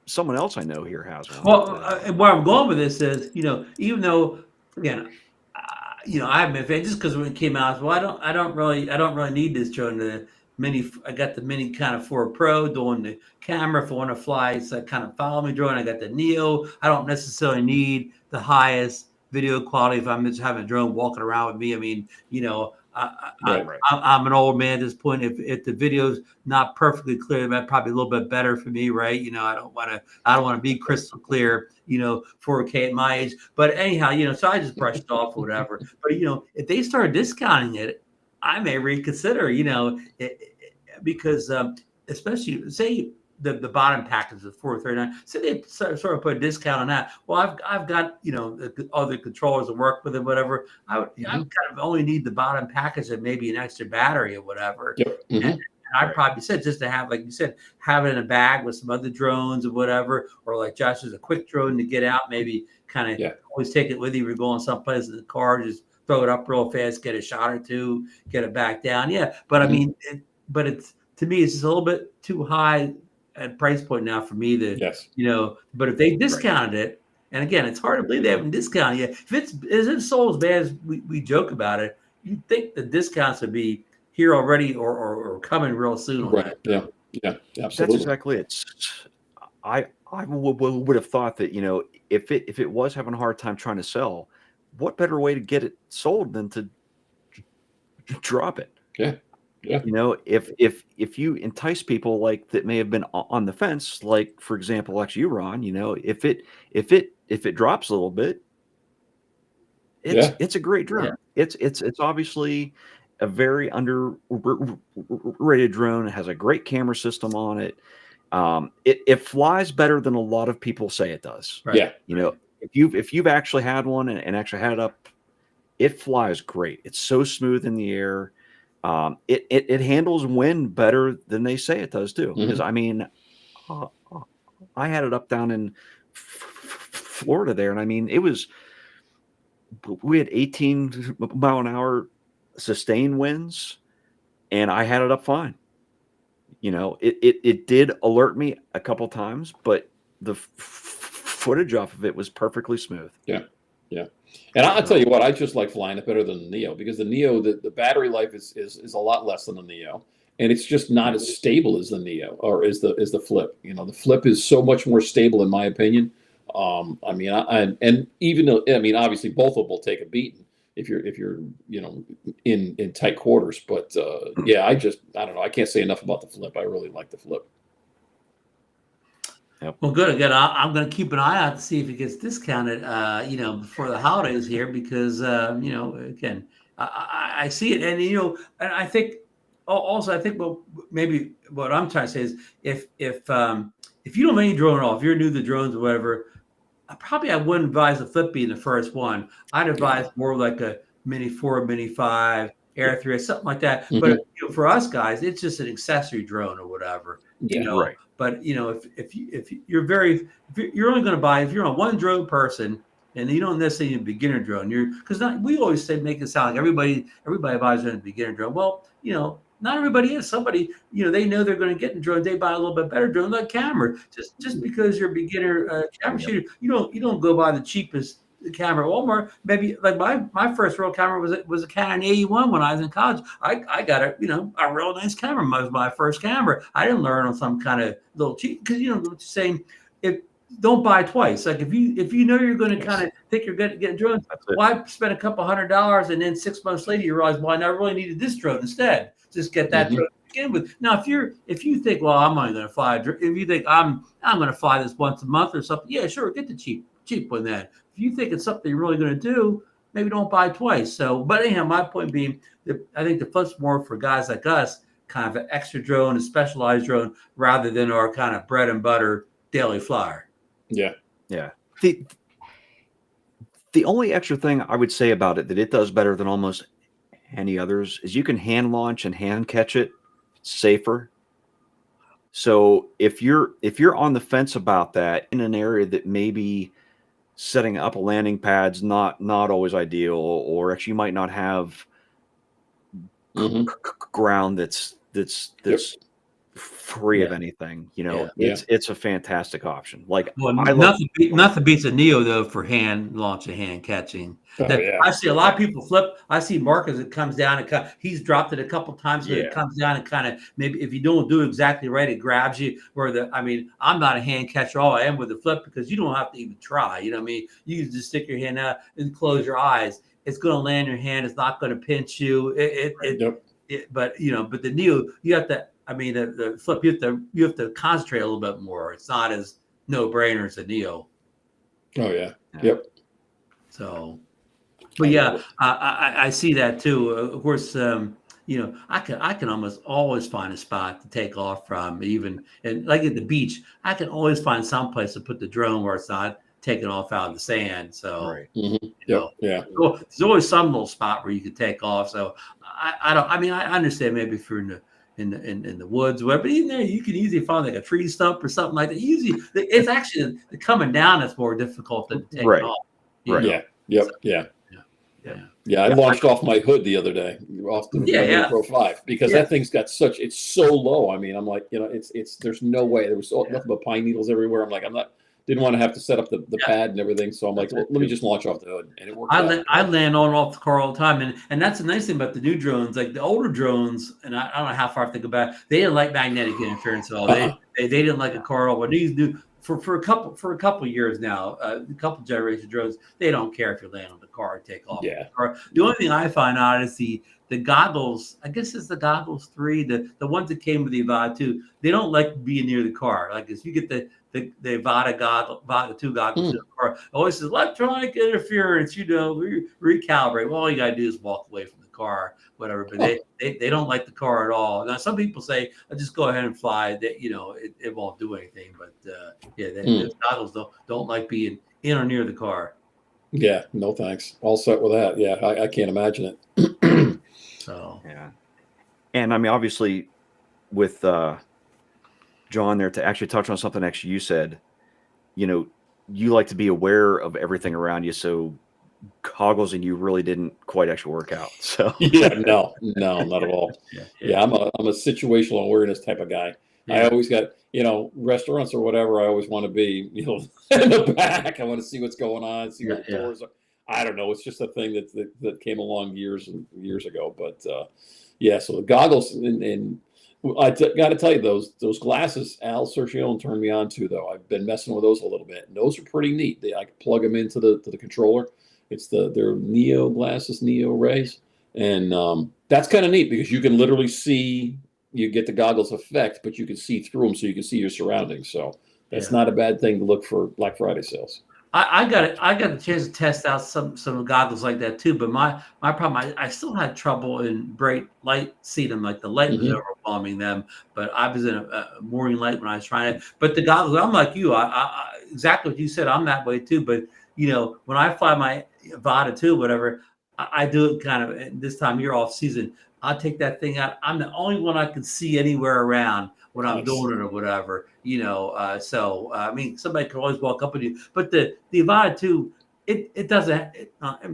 someone else I know here has one. Well, where I'm going with this is, even though, again, I've been a fan just because when it came out, well, I don't really need this drone. I got the Mini kind of 4 Pro doing the camera if I want to fly. It's a kind of follow me drone. I got the Neo. I don't necessarily need the highest video quality if I'm just having a drone walking around with me. I mean, I'm an old man at this point. If the video's not perfectly clear, that's probably a little bit better for me, right? I don't want to be crystal clear, 4K at my age. But anyhow, so I just brushed it off or whatever. But if they start discounting it, I may reconsider, because especially say the bottom package is $439. So they sort of put a discount on that. Well, I've got the other controllers to work with and whatever. I kind of only need the bottom package and maybe an extra battery or whatever. Yep. And I probably said just to have, like you said, have it in a bag with some other drones or whatever, or like Josh is a quick drone to get out. Maybe kind of always take it with you. We're going someplace in the car, just throw it up real fast, get a shot or two, get it back down. Yeah, but I mean, it's to me, it's just a little bit too high at price point now for me to, But if they discounted it, and again, it's hard to believe they haven't discounted yet. If it's sold as bad as we joke about it, you'd think the discounts would be here already or coming real soon. Right. Yeah. Absolutely. That's exactly it. I would have thought that if it was having a hard time trying to sell, what better way to get it sold than to drop it? Yeah. If you entice people like that may have been on the fence, like for example, actually you, Ron, if it drops a little bit, it's a great drone. It's obviously a very underrated drone. It has a great camera system on it. It flies better than a lot of people say it does. Right. Yeah. You know, if you've actually had one and actually had it up, it flies great. It's so smooth in the air. It handles wind better than they say it does too. Because I mean, uh, I had it up down in Florida there, and I mean, we had 18-mile-an-hour sustained winds, and I had it up fine. You know, it did alert me a couple times, but the footage off of it was perfectly smooth. Yeah. And I'll tell you what, I just like flying it better than the Neo, because the Neo, the battery life is a lot less than the Neo, and it's just not as stable as the Neo or is the Flip. You know, the Flip is so much more stable in my opinion. I mean, and even though, I mean, obviously both of them will take a beating if you're you know in tight quarters, but yeah, I don't know, I can't say enough about the Flip. I really like the Flip. Yep. Well, good. Again, I'm going to keep an eye out to see if it gets discounted, you know, before the holidays here, because, you know, again, I see it. And, you know, and I think also, I think, well, maybe what I'm trying to say is if you don't have any drone at all, if you're new to drones or whatever, I wouldn't advise the Flip being the first one. I'd advise more like a Mini 4, Mini 5, Air 3, something like that. But you know, for us guys, it's just an accessory drone or whatever, you know. Right. But you know, if you're only going to buy, if you're a one drone person and you don't necessarily need a beginner drone, we always say, make it sound like everybody buys a beginner drone. Well, you know, not everybody is. Somebody, you know, they know they're going to get in drone. They buy a little bit better drone, like camera. Just because you're a beginner camera shooter, you don't go buy the cheapest camera at Walmart. Maybe like my first real camera was a Canon 81 when I was in college. I got a real nice camera. It was my first camera. I didn't learn on some kind of little cheap, because you know what you're saying. If don't buy twice. Like if you know you're going to kind of think you're going to get drones, why spend a couple $100 and then 6 months later you realize, well, I never really needed this drone instead. Just get that drone to begin with. Now, if you think, well, I'm only going to fly, if you think I'm going to fly this once a month or something, yeah, sure, get the cheap one then. If you think it's something you're really going to do, maybe don't buy twice. So, but anyhow, my point being that I think the Flip's more for guys like us, kind of an extra drone, a specialized drone, rather than our kind of bread and butter daily flyer. Yeah. The only extra thing I would say about it that it does better than almost any others is you can hand launch and hand catch it safer. So if you're on the fence about that in an area that maybe setting up a landing pad's not always ideal, or actually you might not have ground that's free of anything, you know, it's a fantastic option. Like, nothing beats a Neo though for hand launch and hand catching. I see a lot of people flip. I see Mark as it comes down and he's dropped it a couple times, but it comes down and kind of, maybe if you don't do it exactly right, it grabs you. I'm not a hand catcher. All I am with the Flip, because you don't have to even try. You know what I mean? You can just stick your hand out and close your eyes. It's going to land in your hand. It's not going to pinch you. But you know, but the Neo, you have to. I mean, the Flip, you have to concentrate a little bit more. It's not as no brainer as a Neo. Oh yeah. Yep. So, but yeah, I see that too. Of course, you know, I can almost always find a spot to take off from, even, and like at the beach, I can always find some place to put the drone where it's not taking off out of the sand. So, you know, there's always some little spot where you can take off. So I understand maybe if you're in the woods, or whatever, but even there you can easily find like a tree stump or something like that. Usually it's actually the coming down that's more difficult than taking off. I launched off my hood the other day off the Pro 5 because that thing's got it's so low. I mean, I'm like, you know, it's there's no way. There was nothing but pine needles everywhere. I'm like, didn't want to have to set up the pad and everything. So I'm like, let me just launch off the hood, and it worked. I land on and off the car all the time, and that's the nice thing about the new drones. Like the older drones, and I don't know how far I think about it, they didn't like magnetic interference at all. They didn't like a car at all. But these new for a couple years now, a couple generation drones, they don't care if you land on the car or take off. Yeah. The only thing I find odd is the goggles. I guess it's the goggles 3, the ones that came with the Avata 2. They don't like being near the car. Like if you get the Avata 2 goggles in the car, it always says electronic interference. Recalibrate. Well, all you gotta do is walk away from the car, whatever. But they don't like the car at all. Now some people say, just go ahead and fly. That it won't do anything. But those goggles don't like being in or near the car. Yeah, no thanks. All set with that. Yeah, I can't imagine it. So yeah, and I mean, obviously, with John there, to actually touch on something actually you said, you like to be aware of everything around you, so goggles and you really didn't quite actually work out. So yeah, no, not at all. Yeah. I'm a situational awareness type of guy. Yeah. I always got, restaurants or whatever, I always want to be, in the back. I want to see what's going on, see what the doors are. I don't know. It's just a thing that came along years and years ago. But so the goggles and I got to tell you, those glasses Al Sergio turned me on to, though. I've been messing with those a little bit, and those are pretty neat. I can plug them into the controller. It's their Neo glasses, Neo Rays, and that's kind of neat because you can literally see. You get the goggles effect, but you can see through them, so you can see your surroundings. So that's not a bad thing to look for Black Friday sales. I got a chance to test out some goggles like that too, but my problem, I still had trouble in bright light seeing them. Like the light was overwhelming them, but I was in a morning light when I was trying it. But the goggles, I'm like you, I exactly what you said. I'm that way too. But when I fly my Avata 2, whatever, I do it kind of this time you're off season. I'll take that thing out. I'm the only one I can see anywhere around when I'm doing it or whatever, So I mean, somebody can always walk up with you, but the Avata 2, it doesn't.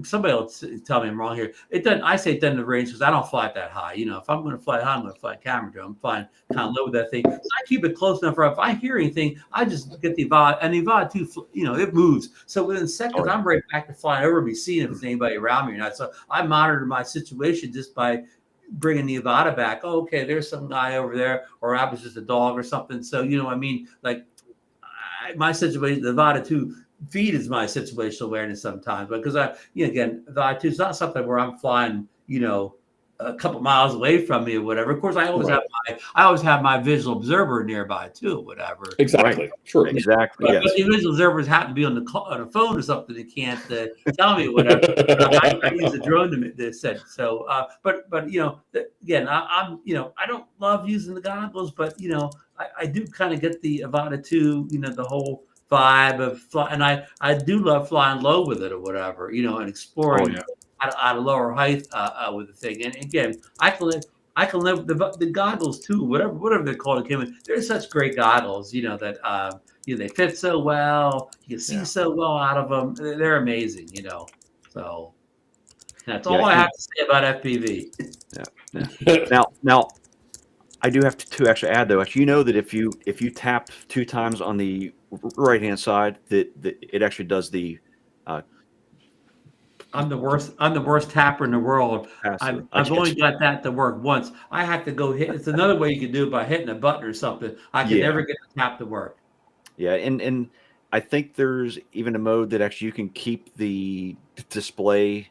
Somebody will tell me I'm wrong here. It doesn't. I say it doesn't range because I don't fly it that high. If I'm going to fly high, I'm going to fly a camera drone. I'm flying kind of low with that thing. So I keep it close enough. If I hear anything, I just get the Avata, and the Avata 2, it moves. So within seconds, I'm right back to flying over me, seeing if there's anybody around me or not. So I monitor my situation just by bringing the Avata back. Oh, okay, there's some guy over there, or I was just a dog or something. So what I mean, like my situation, the Avata 2 feed is my situational awareness sometimes, because again, Avata 2 is not something where I'm flying, a couple miles away from me or whatever. Of course, I always have my visual observer nearby too, or whatever. Exactly. Right. Sure. Exactly. But the visual observers happen to be on the phone or something. They can't tell me whatever. I use a drone to set. So, but again, I'm I don't love using the goggles, but I do kind of get the Avata 2, the whole vibe of fly, and I do love flying low with it or whatever, and exploring. At a lower height with the thing, and again, I can live the goggles too, whatever they're called. They're such great goggles, that they fit so well. You can see so well out of them. They're amazing, So that's all I have to say about FPV. Yeah. Now, I do have to actually add though. That if you tap 2 times on the right hand side, that it actually does the. I'm the worst tapper in the world. I've only got that to work once. I have to go hit. It's another way you can do it by hitting a button or something. I can never get the tap to work. Yeah, and I think there's even a mode that actually you can keep the display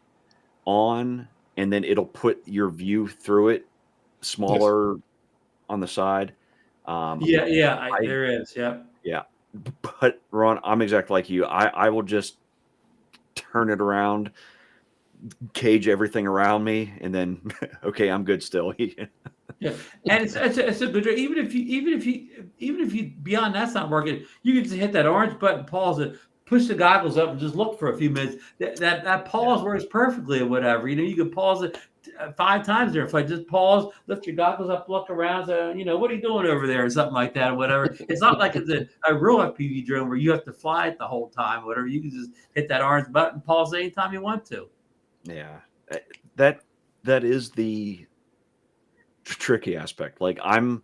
on, and then it'll put your view through it smaller on the side. There is. Yep. Yeah, but Ron, I'm exactly like you. I will just turn it around, cage everything around me, and then okay, I'm good still. Yeah, and it's a good. Even if you beyond that's not working, you can just hit that orange button, pause it, push the goggles up, and just look for a few minutes. That pause works perfectly or whatever. You can pause it 5 times there. If I just pause, lift your goggles up, look around, so, what are you doing over there or something like that or whatever. It's not like it's a real FPV drone where you have to fly it the whole time or whatever. You can just hit that orange button, pause anytime you want to. Yeah, that is the tricky aspect. Like I'm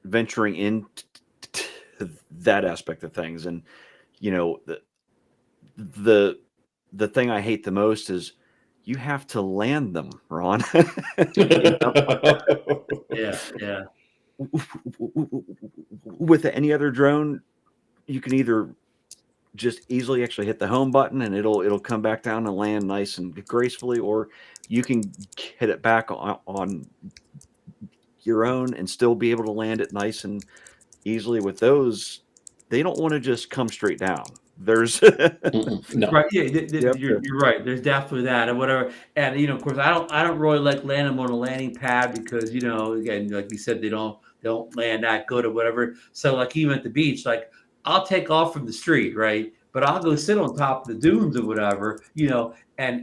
venturing into that aspect of things, and the thing I hate the most is you have to land them, Ron. Yeah. With any other drone, you can either just easily actually hit the home button and it'll come back down and land nice and gracefully, or you can hit it back on your own and still be able to land it nice and easily. With those, they don't want to just come straight down. There's No. Right. Yeah, you have to, you're right. There's definitely that and whatever. And of course, I don't really like landing them on a landing pad because again, like you said, they don't land that good or whatever. So like even at the beach, like I'll take off from the street, right? But I'll go sit on top of the dunes or whatever, and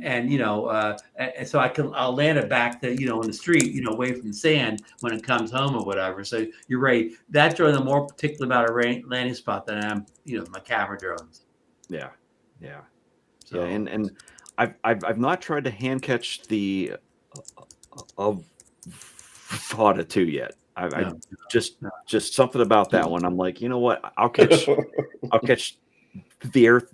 so I'll land it back to on the street, away from the sand when it comes home or whatever. So you're right. That drone, I'm more particular about a landing spot than I am, my camera drones. yeah, yeah. So Yeah, and I've not tried to hand catch the of Fada 2 yet. I no, just no. just something about that one. I'm like, you know what? I'll catch the Air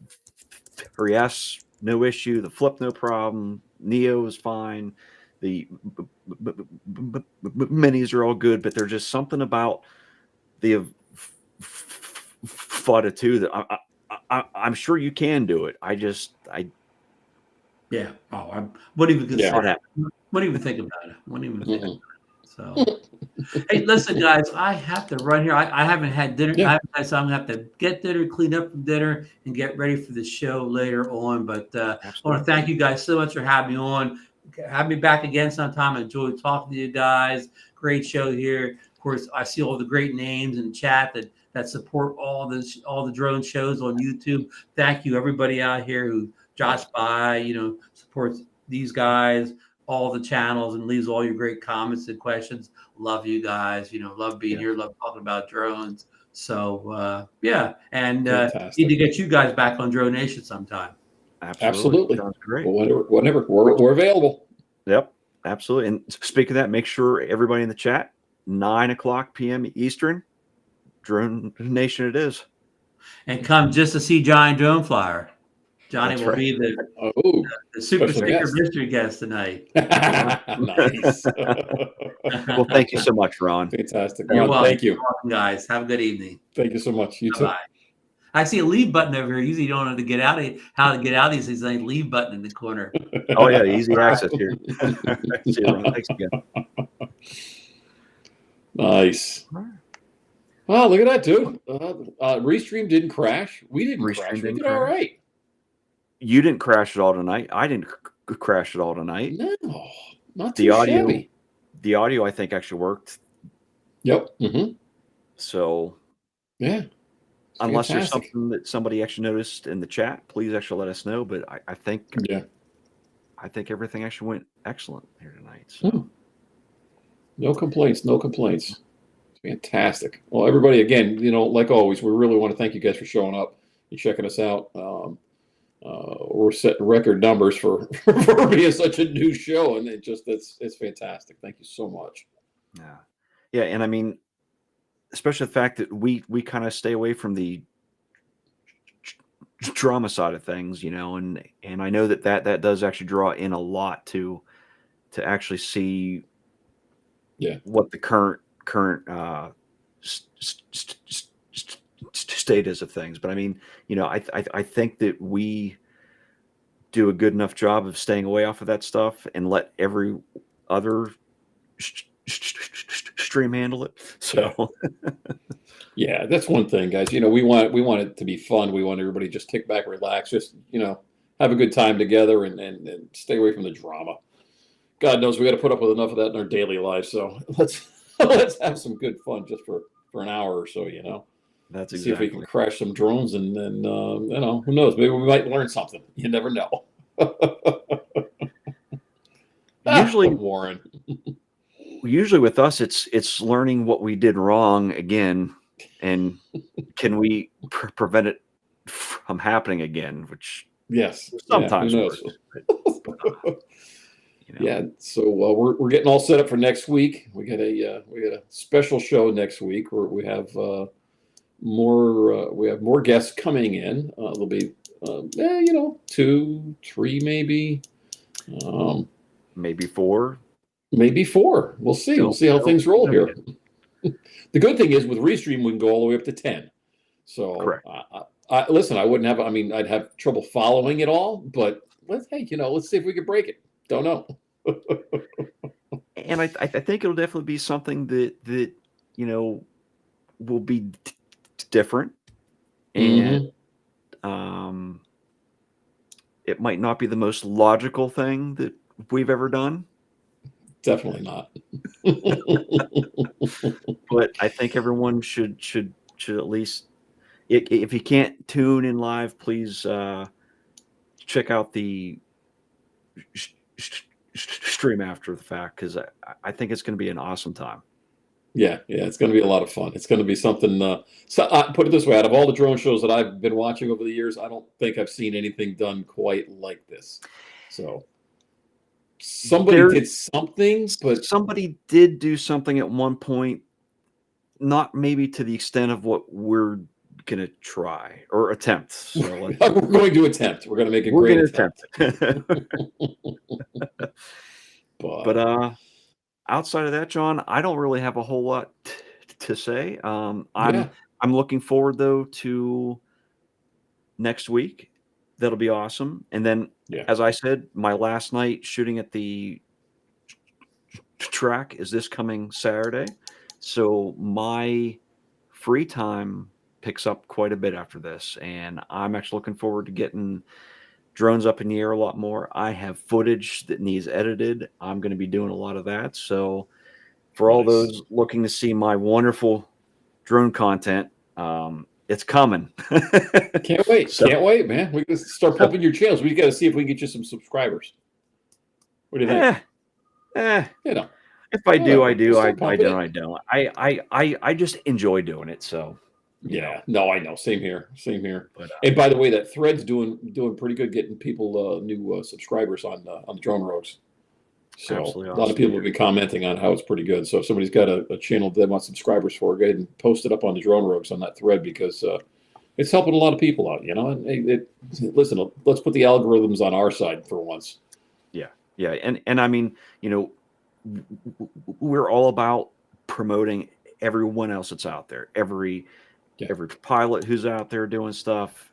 3S, no issue. The Flip, no problem. Neo is fine. The minis are all good, but there's just something about the Fada 2 that I'm sure you can do it. I Yeah. Oh, I wouldn't even Yeah. consider. Wouldn't even think about it. Wouldn't even think about it. So, hey, listen, guys, I have to run here. I haven't had dinner. Yeah. I haven't had, so I'm gonna have to get dinner, clean up from dinner, and get ready for the show later on. But I want to absolutely. thank you guys so much for having me on. Have me back again sometime. I enjoyed talking to you guys. Great show here. Of course, I see all the great names in the chat that support all the drone shows on YouTube. Thank you, everybody out here who jots by, supports these guys, all the channels, and leaves all your great comments and questions. Love you guys. Love being here. Love talking about drones. So yeah, and need Fantastic. to get you guys back on Drone Nation sometime. Absolutely. Sounds great. Well, whenever we're available. Yep, absolutely. And speaking of that, make sure everybody in the chat, 9:00 p.m. Eastern, Drone Nation it is. And come just to see Johnny Drone Flyer. Johnny That's will right. be the super special sticker guest. mystery guest tonight. Nice. Well, thank you so much, Ron. Fantastic. You're Ron, welcome. thank you. You're welcome, guys. Have a good evening. Thank you so much. You too. Bye-bye. I see a leave button over here. Usually you don't know how to get out of these things. Like leave button in the corner. Oh yeah, easy access here. See you, Ron. Thanks again. Nice. Well, look at that, dude. Restream didn't crash. We didn't Restream crash. We didn't did all crash. right. You didn't crash at all tonight. I didn't crash at all tonight. No, not The too audio, shabby. the audio, I think actually worked. Yep. Mm-hmm. So Yeah. unless there's Fantastic. something that somebody actually noticed in the chat, please actually let us know. But I think Yeah. everything actually went excellent here tonight. So. Hmm. No complaints. No complaints. Fantastic. Well, everybody, again, like always, we really want to thank you guys for showing up and checking us out. We're setting record numbers for being such a new show, and it's fantastic. Thank you so much. Yeah, and I mean, especially the fact that we kind of stay away from the drama side of things, and I know that does actually draw in a lot to actually see, what the current state is of things. But I mean, I think that we do a good enough job of staying away off of that stuff and let every other stream handle it. So yeah, that's one thing, guys. We want it to be fun. We want everybody to just kick back, relax, just have a good time together, and stay away from the drama. God knows we got to put up with enough of that in our daily lives. So let's have some good fun just for an hour or so. That's exactly. See if we can crash some drones, and then who knows? Maybe we might learn something. You never know. Warren. Usually with us, it's learning what we did wrong again, and can we prevent it from happening again? Which yes, sometimes works. Yeah, so we're getting all set up for next week. We got a special show next week where we have more guests coming in. There'll be 2, 3 maybe. Maybe 4. Maybe 4. We'll see. We'll see how things roll here. The good thing is with Restream, we can go all the way up to 10. So, Correct. listen, I wouldn't have. I mean, I'd have trouble following it all, but let's see if we can break it. Don't know. And I think it'll definitely be something that you know will be different, and Hmm. um, it might not be the most logical thing that we've ever done, Definitely not. but I think everyone should at least, if you can't tune in live, please check out the sh- sh- stream after the fact, because I think it's going to be an awesome time. Yeah, it's going to be a lot of fun. It's going to be something. So put it this way: out of all the drone shows that I've been watching over the years, I don't think I've seen anything done quite like this. So somebody There, did something, but somebody did do something at one point, not maybe to the extent of what we're gonna try or attempt. So we're going to attempt. We're going to make a we're great gonna attempt. attempt. But But outside of that, John, I don't really have a whole lot to say. yeah, I'm looking forward though to next week. That'll be awesome. And then, yeah, as I said, my last night shooting at the track is this coming Saturday. So my free time picks up quite a bit after this, and I'm actually looking forward to getting drones up in the air a lot more. I have footage that needs edited. I'm going to be doing a lot of that. So for all nice. those looking to see my wonderful drone content, it's coming. Can't wait. So, Can't wait, man. We can start so pumping your channels. We got to see if we can get you some subscribers. What do you think? eh, eh. You know, If I do, I whatever. do. Just I start pumping don't. it. I don't. I just enjoy doing it. So, you know. Yeah, no, I know. Same here. Same here. But And by the way, that thread's doing pretty good, getting people new subscribers on the Drone Rogues. So absolutely a lot of awesome to people have hear. been commenting on how it's pretty good. So if somebody's got a channel they want subscribers for, go ahead and post it up on the Drone Rogues on that thread because it's helping a lot of people out. You know, and listen, let's put the algorithms on our side for once. Yeah, yeah, and I mean, we're all about promoting everyone else that's out there. Yeah, Every pilot who's out there doing stuff.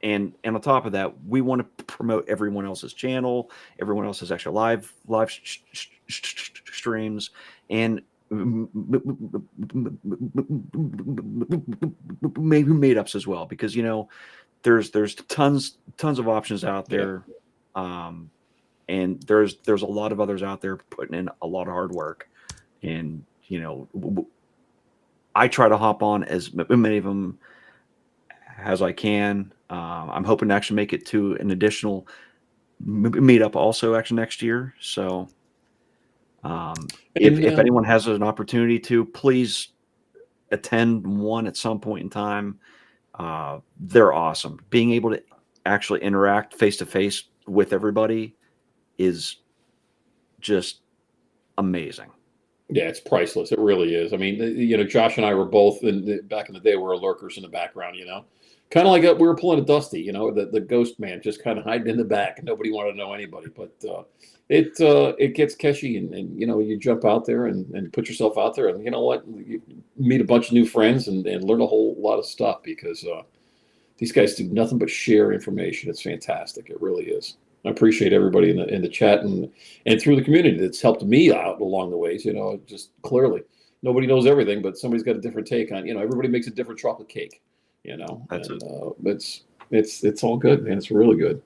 And on top of that, we want to promote everyone else's channel, everyone else's actual live streams, and maybe meetups as well, because there's tons of options out yeah, there, and there's a lot of others out there putting in a lot of hard work, and I try to hop on as many of them as I can. I'm hoping to actually make it to an additional meetup also actually next year. So if and anyone has an opportunity to, please attend one at some point in time. They're awesome. Being able to actually interact face to face with everybody is just amazing. yeah, it's priceless. It really is. I mean, Josh and I were both back in the day. We were lurkers in the background. Kind of like we were pulling a Dusty. The ghost man just kind of hiding in the back. Nobody wanted to know anybody. But it gets catchy, and you jump out there and put yourself out there, and you know what, you meet a bunch of new friends and learn a whole lot of stuff because these guys do nothing but share information. It's fantastic. It really is. I appreciate everybody in the chat and through the community that's helped me out along the ways. Just clearly nobody knows everything, but somebody's got a different take on. Everybody makes a different chocolate cake. That's And it. it's all good, man. It's really good.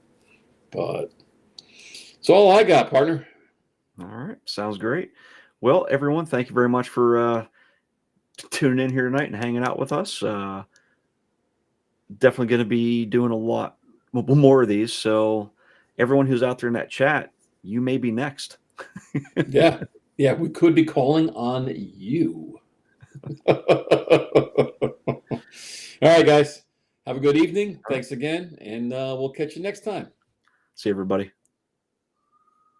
But it's all I got, partner. All right. Sounds great. Well, everyone, thank you very much for tuning in here tonight and hanging out with us. Definitely going to be doing a lot more of these. So everyone who's out there in that chat, you may be next. Yeah. Yeah. We could be calling on you. All right, guys. Have a good evening. Thanks again. And we'll catch you next time. See everybody.